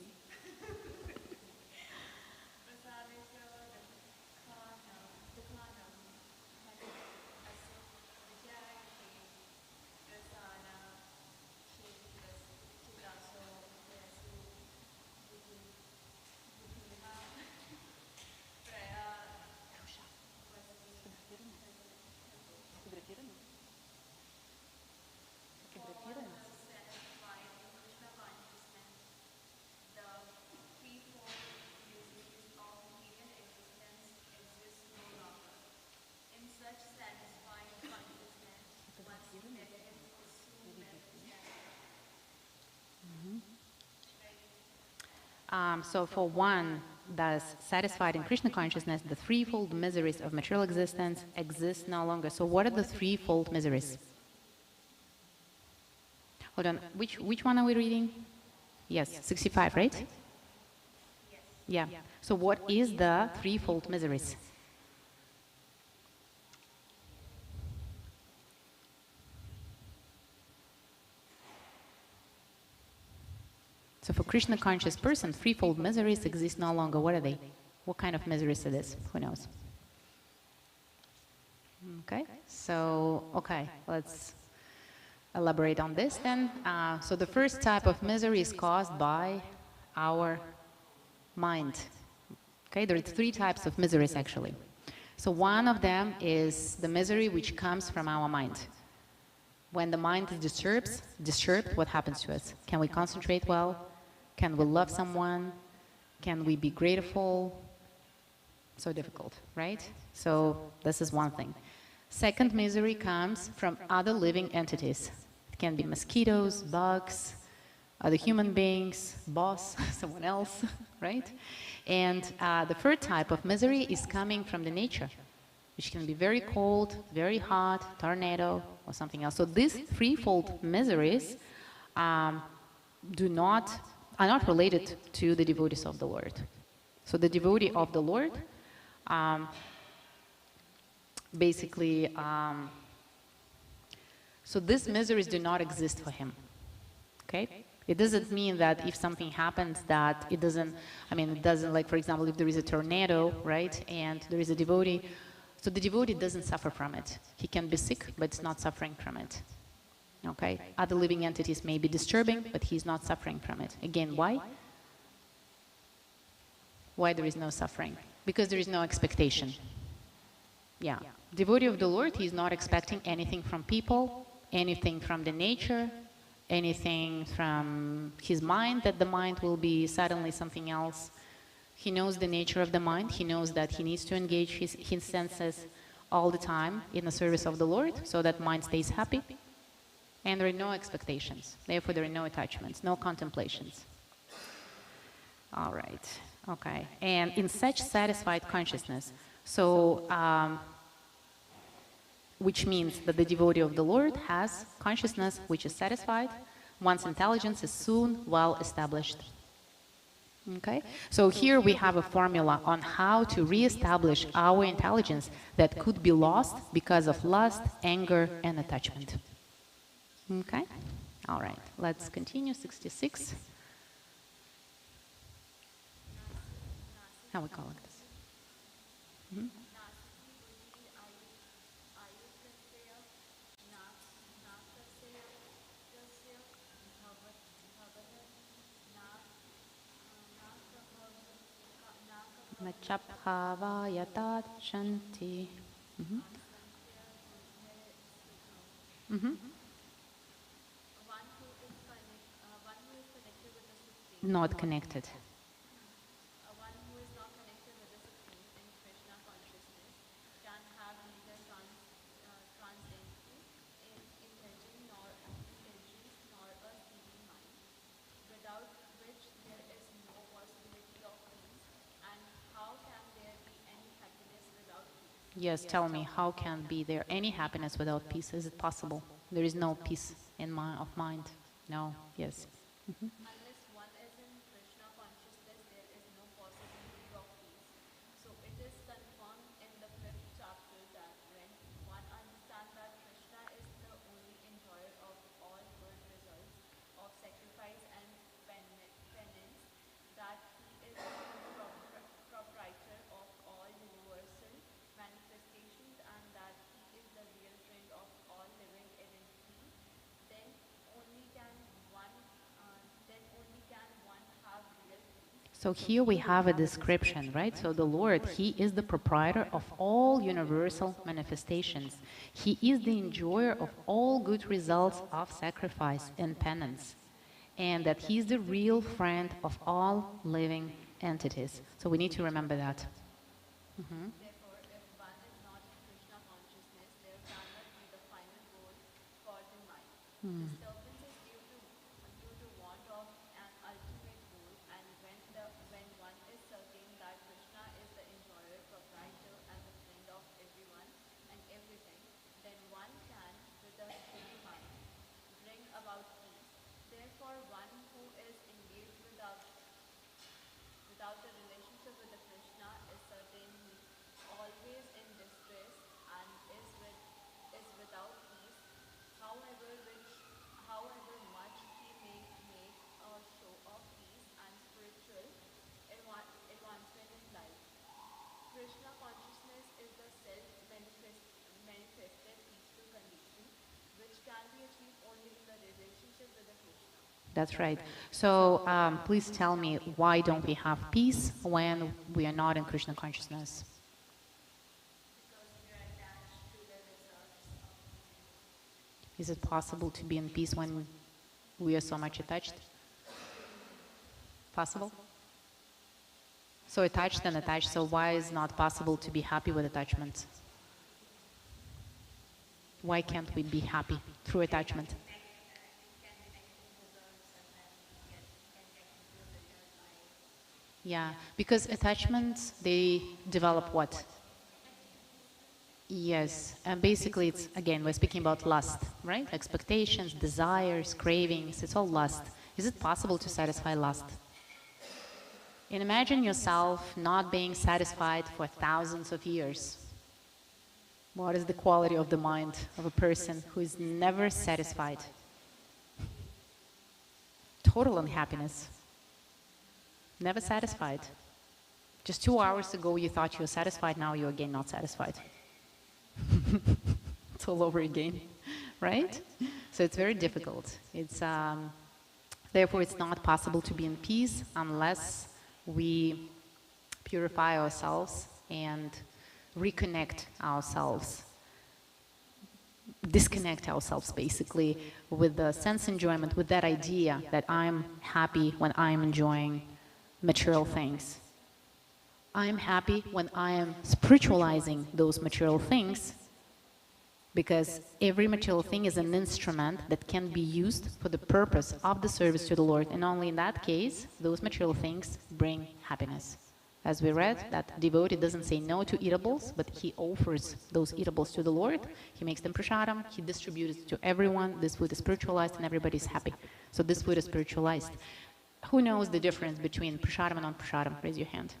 So for one that's satisfied in Krishna consciousness, the threefold miseries of material existence exist no longer. So what are the threefold miseries? Hold on, which one are we reading? Yes, 65, right? Yeah. So what is the threefold miseries? So for Krishna conscious person, threefold miseries exist no longer. What are they? What kind of miseries it is? Who knows? Okay, so, okay, let's elaborate on this then. So the first type of misery is caused by our mind. Okay, there are three types of miseries actually. So one of them is the misery which comes from our mind. When the mind is disturbed, what happens to us? Can we concentrate well? Can we love someone? Can we be grateful? So difficult, right? So this is one thing. Second misery comes from other living entities. It can be mosquitoes, bugs, other human beings, boss, someone else, right? And the third type of misery is coming from the nature, which can be very cold, very hot, tornado, or something else. So these threefold miseries are not related to the devotees of the Lord. So the devotee of the Lord basically, so these miseries do not exist for him, okay? It doesn't mean that if something happens that it doesn't, it doesn't, like for example, if there is a tornado, right, and there is a devotee, so the devotee doesn't suffer from it. He can be sick, but it's not suffering from it. Okay? Other living entities may be disturbing, but he's not suffering from it. Again, why? Why there is no suffering? Because there is no expectation. Yeah. Devotee of the Lord, he is not expecting anything from people, anything from the nature, anything from his mind, that the mind will be suddenly something else. He knows the nature of the mind. He knows that he needs to engage his senses all the time in the service of the Lord so that mind stays happy. And there are no expectations. Therefore, there are no attachments, no contemplations. All right. Okay. And in such satisfied consciousness, so, which means that the devotee of the Lord has consciousness which is satisfied, one's intelligence is soon well established. Okay? So here we have a formula on how to re-establish our intelligence that could be lost because of lust, anger, and attachment. Okay? All right. Let's continue. 66. How we call it this? Mm-hmm. Nachaphavayatad shanti. Not connected. Yes, tell me, how can be there any happiness without peace? Is it possible? There is no peace of mind. No, yes. Unless one is in Krishna consciousness, there is no possibility of peace. So it is confirmed in the 5th chapter that when one understands that Krishna is the only enjoyer of all good results of sacrifice and penance, that he is the proprietor of all universal manifestations, and that he is the real friend of all living entities, then only can one have real peace. So here we have a description, right? So the Lord, he is the proprietor of all universal manifestations. He is the enjoyer of all good results of sacrifice and penance. And that he is the real friend of all living entities. So we need to remember that. Mm-hmm. Therefore, if one is not in Krishna consciousness, there cannot be the final goal for the mind. Disturbance is due to want of an ultimate goal, and when the That's right. So please tell me, why don't we have peace when we are not in Krishna consciousness? Is it possible to be in peace when we are so much attached? Possible? So attached and attached, so why is it not possible to be happy with attachment? Why can't we be happy through attachment? Yeah, because attachments, they develop what? Yes, and basically it's, again, we're speaking about lust, right? Expectations, desires, cravings, it's all lust. Is it possible to satisfy lust? And imagine yourself not being satisfied for thousands of years. What is the quality of the mind of a person who is never satisfied? Total unhappiness. Never satisfied. Just 2 hours ago you thought you were satisfied, now you're again not satisfied. It's all over again, right? So it's very difficult. It's, therefore it's not possible to be in peace unless we purify ourselves and reconnect ourselves, disconnect ourselves basically with the sense enjoyment, with that idea that I'm happy when I'm enjoying material things. I'm happy when I am spiritualizing those material things, because every material thing is an instrument that can be used for the purpose of the service to the Lord, and only in that case, those material things bring happiness. As we read, that devotee doesn't say no to eatables, but he offers those eatables to the Lord, he makes them prasadam, he distributes it to everyone, this food is spiritualized and everybody's happy. So this food is spiritualized. Who knows the difference between prasadam and non-prasadam? Raise your hand.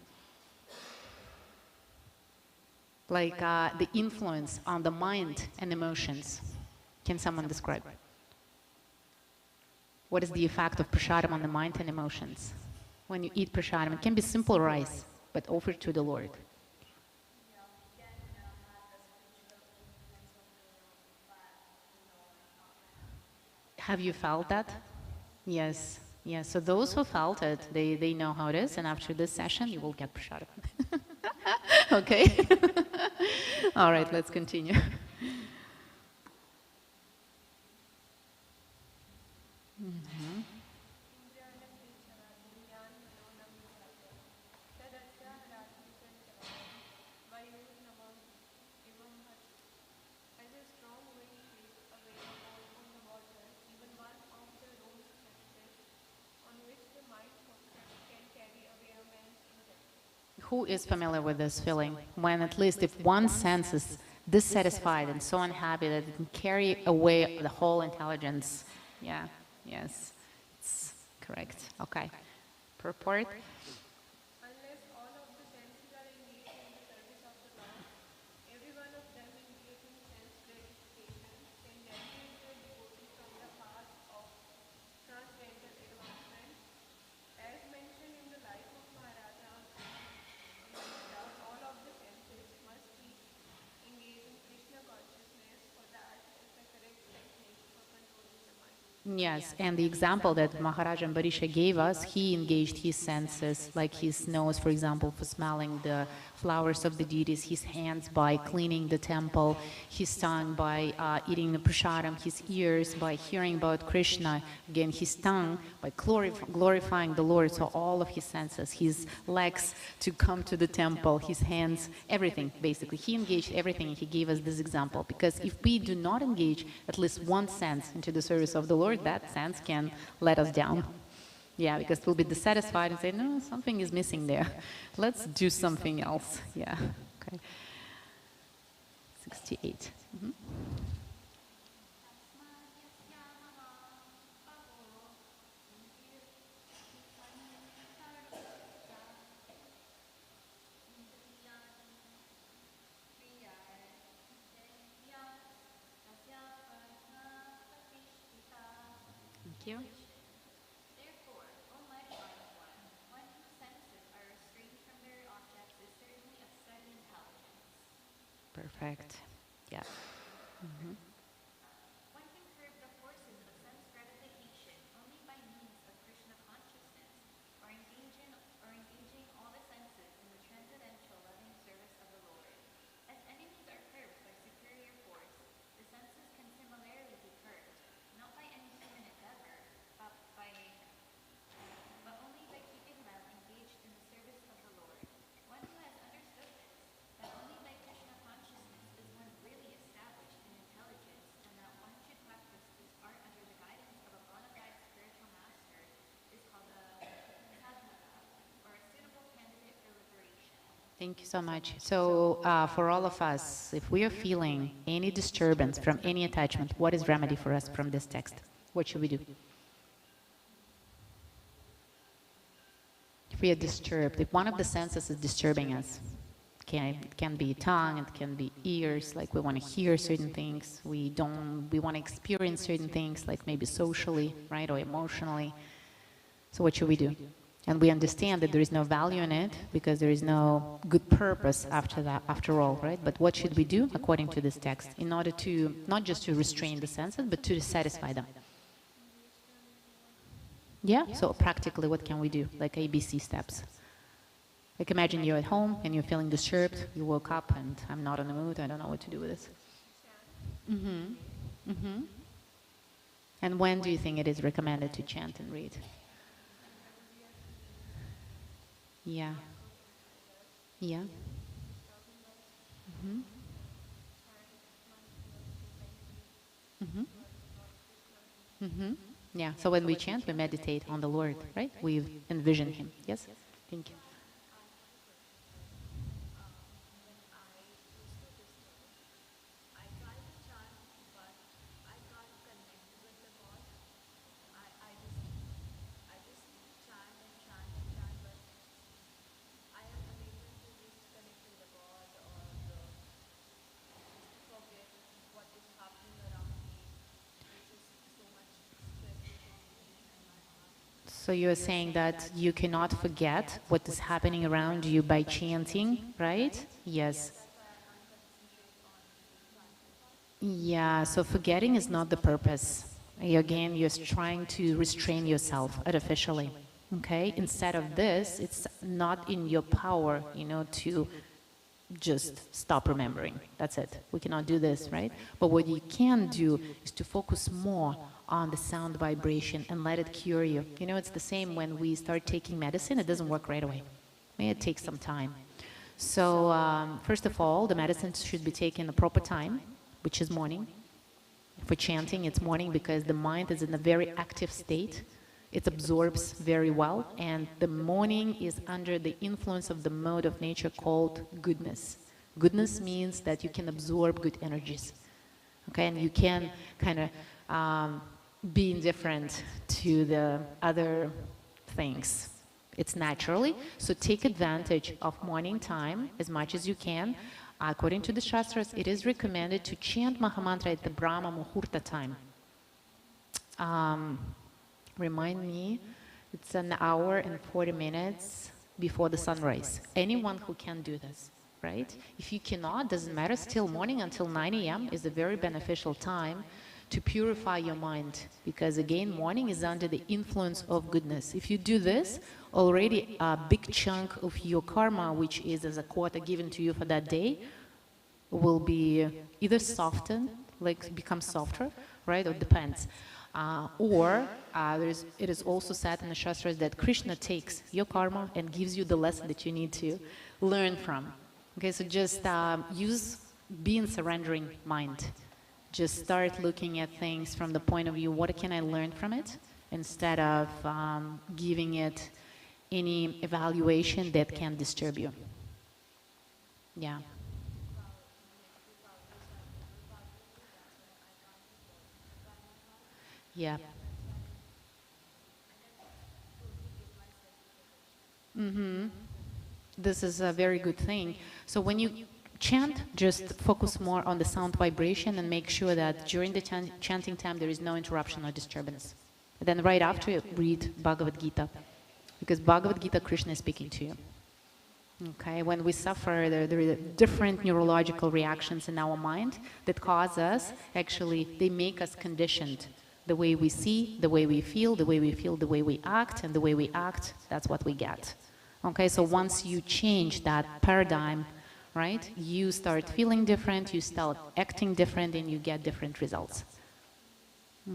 Like the influence on the mind and emotions. Can someone describe? What is the effect of prasadam on the mind and emotions? When you eat prasadam, it can be simple rice, but offered to the Lord. Have you felt that? Yes. Yes. So those who felt it, they know how it is, and after this session, you will get prasadam. Okay? All right, let's continue. Mm-hmm. Who is familiar with this feeling? When at least if one sense is dissatisfied and so unhappy that it can carry away the whole intelligence. Yeah, yes, it's correct. Okay. Purport? Yes, and the example that Maharaj Ambarisha gave us, he engaged his senses, like his nose, for example, for smelling the flowers of the deities, his hands by cleaning the temple, his tongue by eating the prasadam, his ears by hearing about Krishna, again his tongue by glorifying the Lord, so all of his senses, his legs to come to the temple, his hands, everything basically. He engaged everything, and he gave us this example, because if we do not engage at least one sense into the service of the Lord, that sense can let us down. Yeah, because we'll be dissatisfied and say, no, something is missing there. Let's do something else. Yeah, okay. 68. Mm-hmm. Thank you. Perfect. Yeah. Mm-hmm. Thank you so much. So for all of us, if we are feeling any disturbance from any attachment, what is remedy for us from this text? What should we do? If we are disturbed, if one of the senses is disturbing us, it can be tongue, it can be ears, like we want to hear certain things, we want to experience certain things, like maybe socially, right, or emotionally. So what should we do? And we understand that there is no value in it because there is no good purpose after that, after all, right? But what should we do according to this text in order to, not just to restrain the senses, but to satisfy them? Yeah, so practically what can we do? Like ABC steps. Like imagine you're at home and you're feeling disturbed, you woke up and I'm not in the mood, I don't know what to do with this. And when do you think it is recommended to chant and read? Yeah. Yeah. Yeah, so when we chant, we meditate on the Lord, right? We envision Him. Yes? Thank you. So you're saying that you cannot forget what is happening around you by chanting, right? Yes. Yeah, so forgetting is not the purpose. Again, you're trying to restrain yourself artificially, okay? Instead of this, it's not in your power, you know, to just stop remembering. That's it. We cannot do this, right? But what you can do is to focus more on the sound vibration and let it cure you. You know, it's the same when we start taking medicine, it doesn't work right away. It takes some time. So first of all, the medicines should be taken at the proper time, which is morning. For chanting, it's morning because the mind is in a very active state. It absorbs very well, and the morning is under the influence of the mode of nature called goodness. Goodness means that you can absorb good energies, okay, and you can kind of be indifferent to the other things. It's naturally, so take advantage of morning time as much as you can. According to the Shastras, it is recommended to chant Mahamantra at the Brahma Muhurta time. Remind me, it's an hour and 40 minutes before the sunrise. Anyone who can do this, right? If you cannot, doesn't matter, still morning until 9 a.m. is a very beneficial time to purify your mind, because again, morning is under the influence of goodness. If you do this, already a big chunk of your karma, which is as a quota given to you for that day, will be either softened, like become softer, right, or depends. It is also said in the Shastras that Krishna takes your karma and gives you the lesson that you need to learn from. Okay, so just be in surrendering mind. Just start looking at things from the point of view, what can I learn from it? Instead of giving it any evaluation that can disturb you. Yeah. Yeah. This is a very good thing. So when you chant, just focus more on the sound vibration and make sure that during the chanting time there is no interruption or disturbance. And then right after, read Bhagavad Gita, because Bhagavad Gita, Krishna is speaking to you. Okay, when we suffer, there are different neurological reactions in our mind that cause us, actually, they make us conditioned. The way we see, the way we feel, the way we feel, the way we act, and the way we act, that's what we get. Okay, so once you change that paradigm, right, you start feeling different, you start acting different, and you get different results.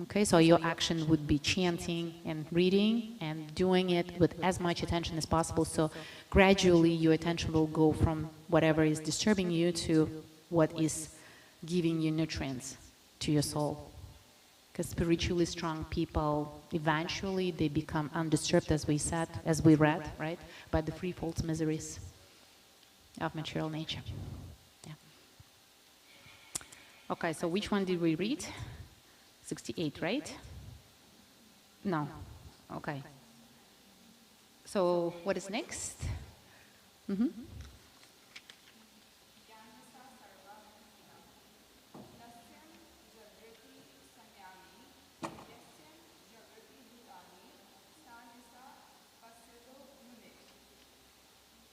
Okay, so your action would be chanting and reading and doing it with as much attention as possible, so gradually your attention will go from whatever is disturbing you to what is giving you nutrients to your soul. Because spiritually strong people, eventually they become undisturbed, as we said, as we read, right, by the threefold miseries. of material nature. Yeah. Okay, so which one did we read? 68, right? No. Okay. So what is next? Mm-hmm.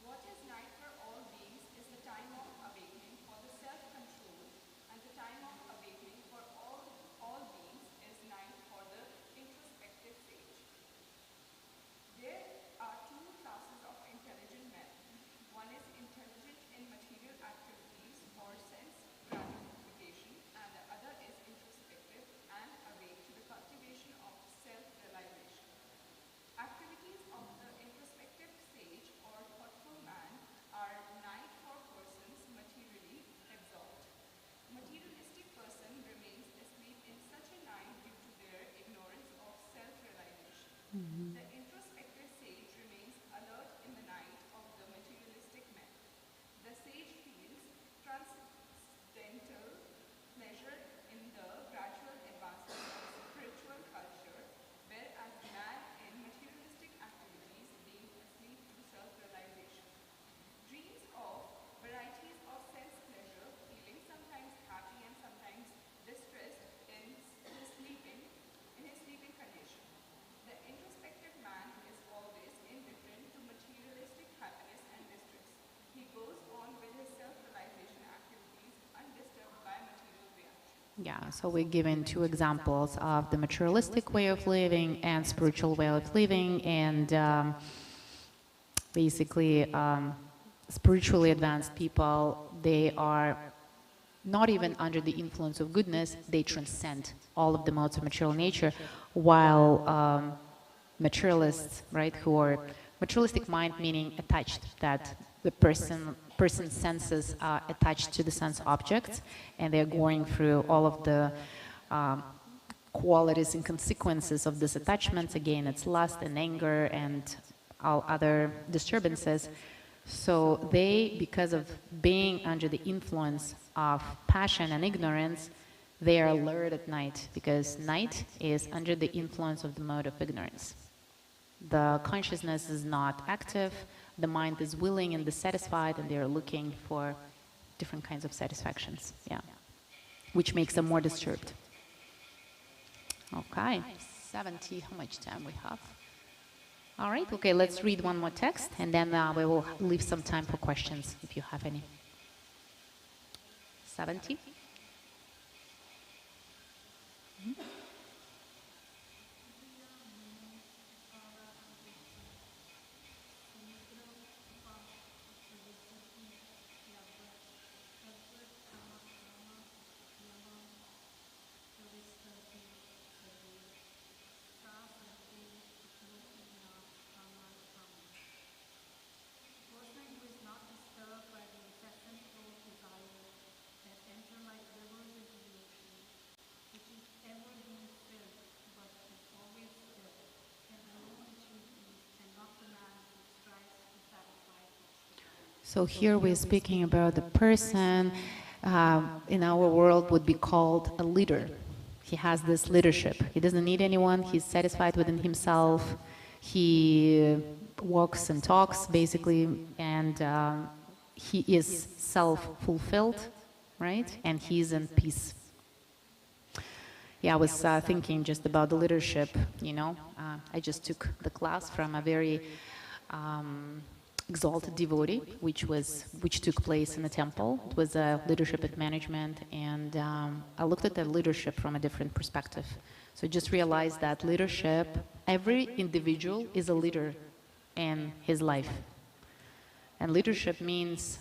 What is night for all beings is the time of awakening for the self-control, and the time of awakening for all beings is night for the introspective sage. There are two classes of intelligent men. One is intelligent in material activities for sense gratification, and the other is introspective and awake to the cultivation of self-realization. Activities of the introspective sage or thoughtful man are night for persons materially absorbed. Materialistic person remains asleep in such a night due to their ignorance of self-realization. The introspective sage remains alert in the night of the materialistic man. The sage feels transcendental pleasure in the gradual advancement of spiritual culture, whereas the man in materialistic activities being asleep to self-realization. Dreams of varieties of sense pleasure, feeling sometimes happy and sometimes distressed in his sleeping condition. The introspective man is always indifferent to materialistic happiness and distress. He goes on with his self-realization activities undisturbed by material reaction. Yeah, so we're given two examples of the materialistic way of living and spiritual way of living, and basically spiritually advanced people, they are not even under the influence of goodness, they transcend all of the modes of material nature, while materialists, right, who are materialistic mind, meaning attached, that the person's senses are attached to the sense objects, and they're going through all of the qualities and consequences of this attachment. Again, it's lust and anger and all other disturbances. So they, because of being under the influence of passion and ignorance, they are alert at night, because night is under the influence of the mode of ignorance. The consciousness is not active, the mind is willing and dissatisfied, and they are looking for different kinds of satisfactions, yeah, which makes them more disturbed. Okay, 70, how much time we have? All right, okay, let's read one more text, and then we will leave some time for questions, if you have any. 70. So here we're speaking about the person in our world would be called a leader. He has this leadership. He doesn't need anyone. He's satisfied within himself. He walks and talks, basically, and he is self-fulfilled, right? And he's in peace. Yeah, I was thinking just about the leadership, you know. I just took the class from a very exalted devotee, which took place in the temple. It was leadership and management, and I looked at the leadership from a different perspective. So I just realized that leadership, every individual is a leader in his life. And leadership means,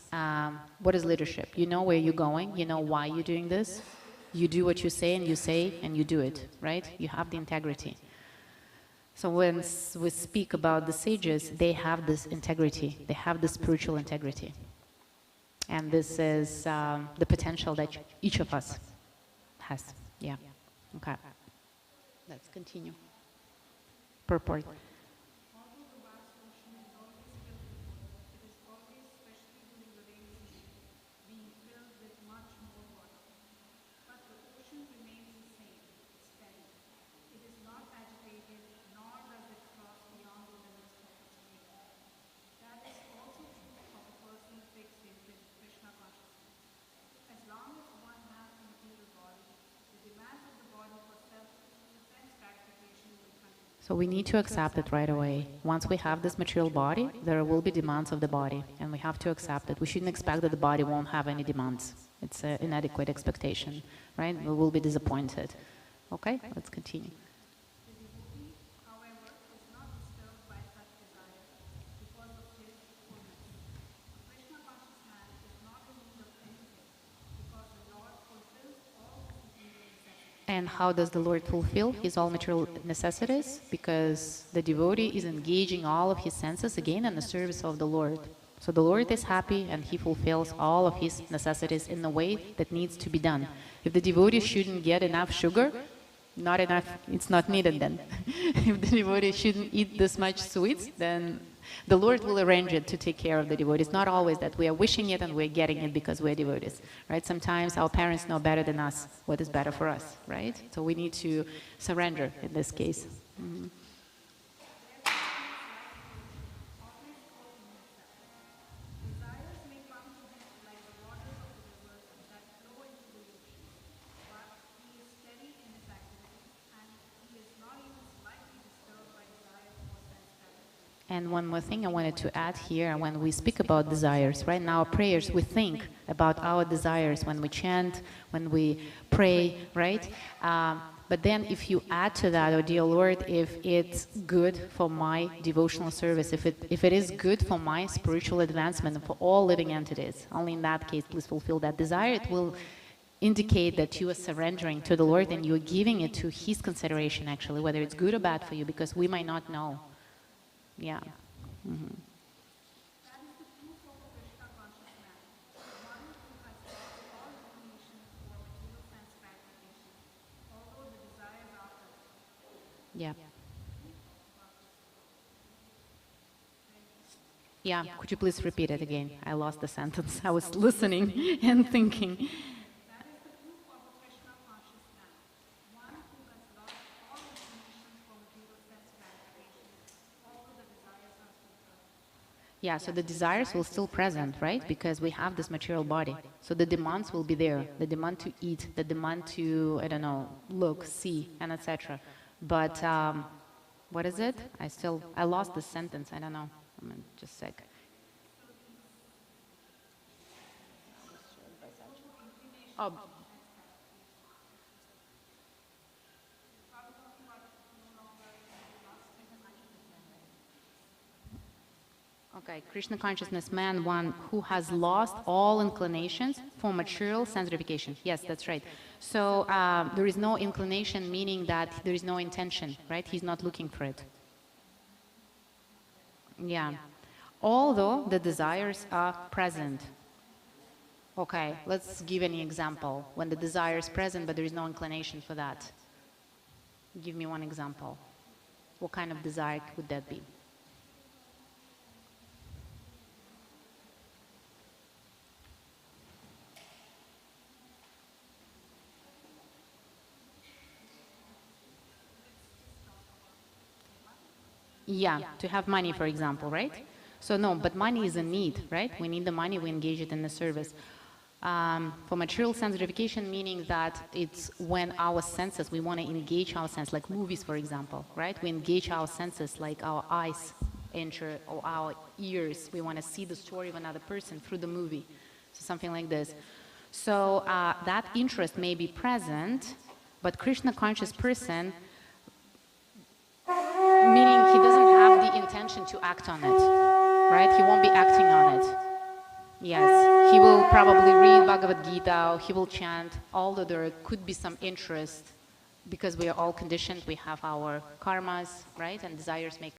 what is leadership? You know where you're going, you know why you're doing this, you do what you say and you do it, right? You have the integrity. So when we speak about the sages, they have this integrity, they have the spiritual integrity. And this is the potential that each of us has. Yeah. Okay. Let's continue. Purport. So we need to accept it right away. Once we have this material body, there will be demands of the body, and we have to accept it. We shouldn't expect that the body won't have any demands. It's an inadequate expectation, right? We will be disappointed. Okay, let's continue. And how does the Lord fulfill his all material necessities? Because the devotee is engaging all of his senses again in the service of the Lord. So the Lord is happy and he fulfills all of his necessities in the way that needs to be done. If the devotee shouldn't get enough sugar, not enough, it's not needed then. If the devotee shouldn't eat this much sweets, then the Lord will arrange it to take care of the devotees. Not always that we are wishing it and we're getting it because we're devotees, right? Sometimes our parents know better than us what is better for us, right? So we need to surrender in this case. Mm-hmm. And one more thing I wanted to add here, when we speak about desires, right now prayers, we think about our desires when we chant, when we pray, right? But then if you add to that, oh dear Lord, if it's good for my devotional service, if it is good for my spiritual advancement for all living entities, only in that case, please fulfill that desire. It will indicate that you are surrendering to the Lord and you're giving it to his consideration, actually, whether it's good or bad for you, because we might not know. Yeah. Mm-hmm. Yeah. Yeah, could you please repeat it again? I lost the sentence. I was listening and thinking. Yeah, so the desires will still present, right? Because we have this material body. So the demands will be there. The demand to eat, the demand to, I don't know, look, see, and etc. But what is it? I lost the sentence. I don't know. Just a sec. Oh. Okay, Krishna consciousness man, one who has lost all inclinations for material sense gratification. Yes, that's right. So there is no inclination, meaning that there is no intention, right? He's not looking for it. Yeah. Although the desires are present. Okay, let's give an example. When the desire is present, but there is no inclination for that. Give me one example. What kind of desire would that be? Yeah, to have money, for example, right? So no, but money is a need, right? We need the money, we engage it in the service. For material sense gratification, meaning that it's when our senses, we want to engage our senses, like movies, for example, right? We engage our senses, like our eyes enter, or our ears. We want to see the story of another person through the movie. So something like this. So that interest may be present, but Krishna conscious person, meaning he doesn't have the intention to act on it, right? He won't be acting on it. Yes, he will probably read Bhagavad Gita, or he will chant, although there could be some interest, because we are all conditioned, we have our karmas, right? And desires make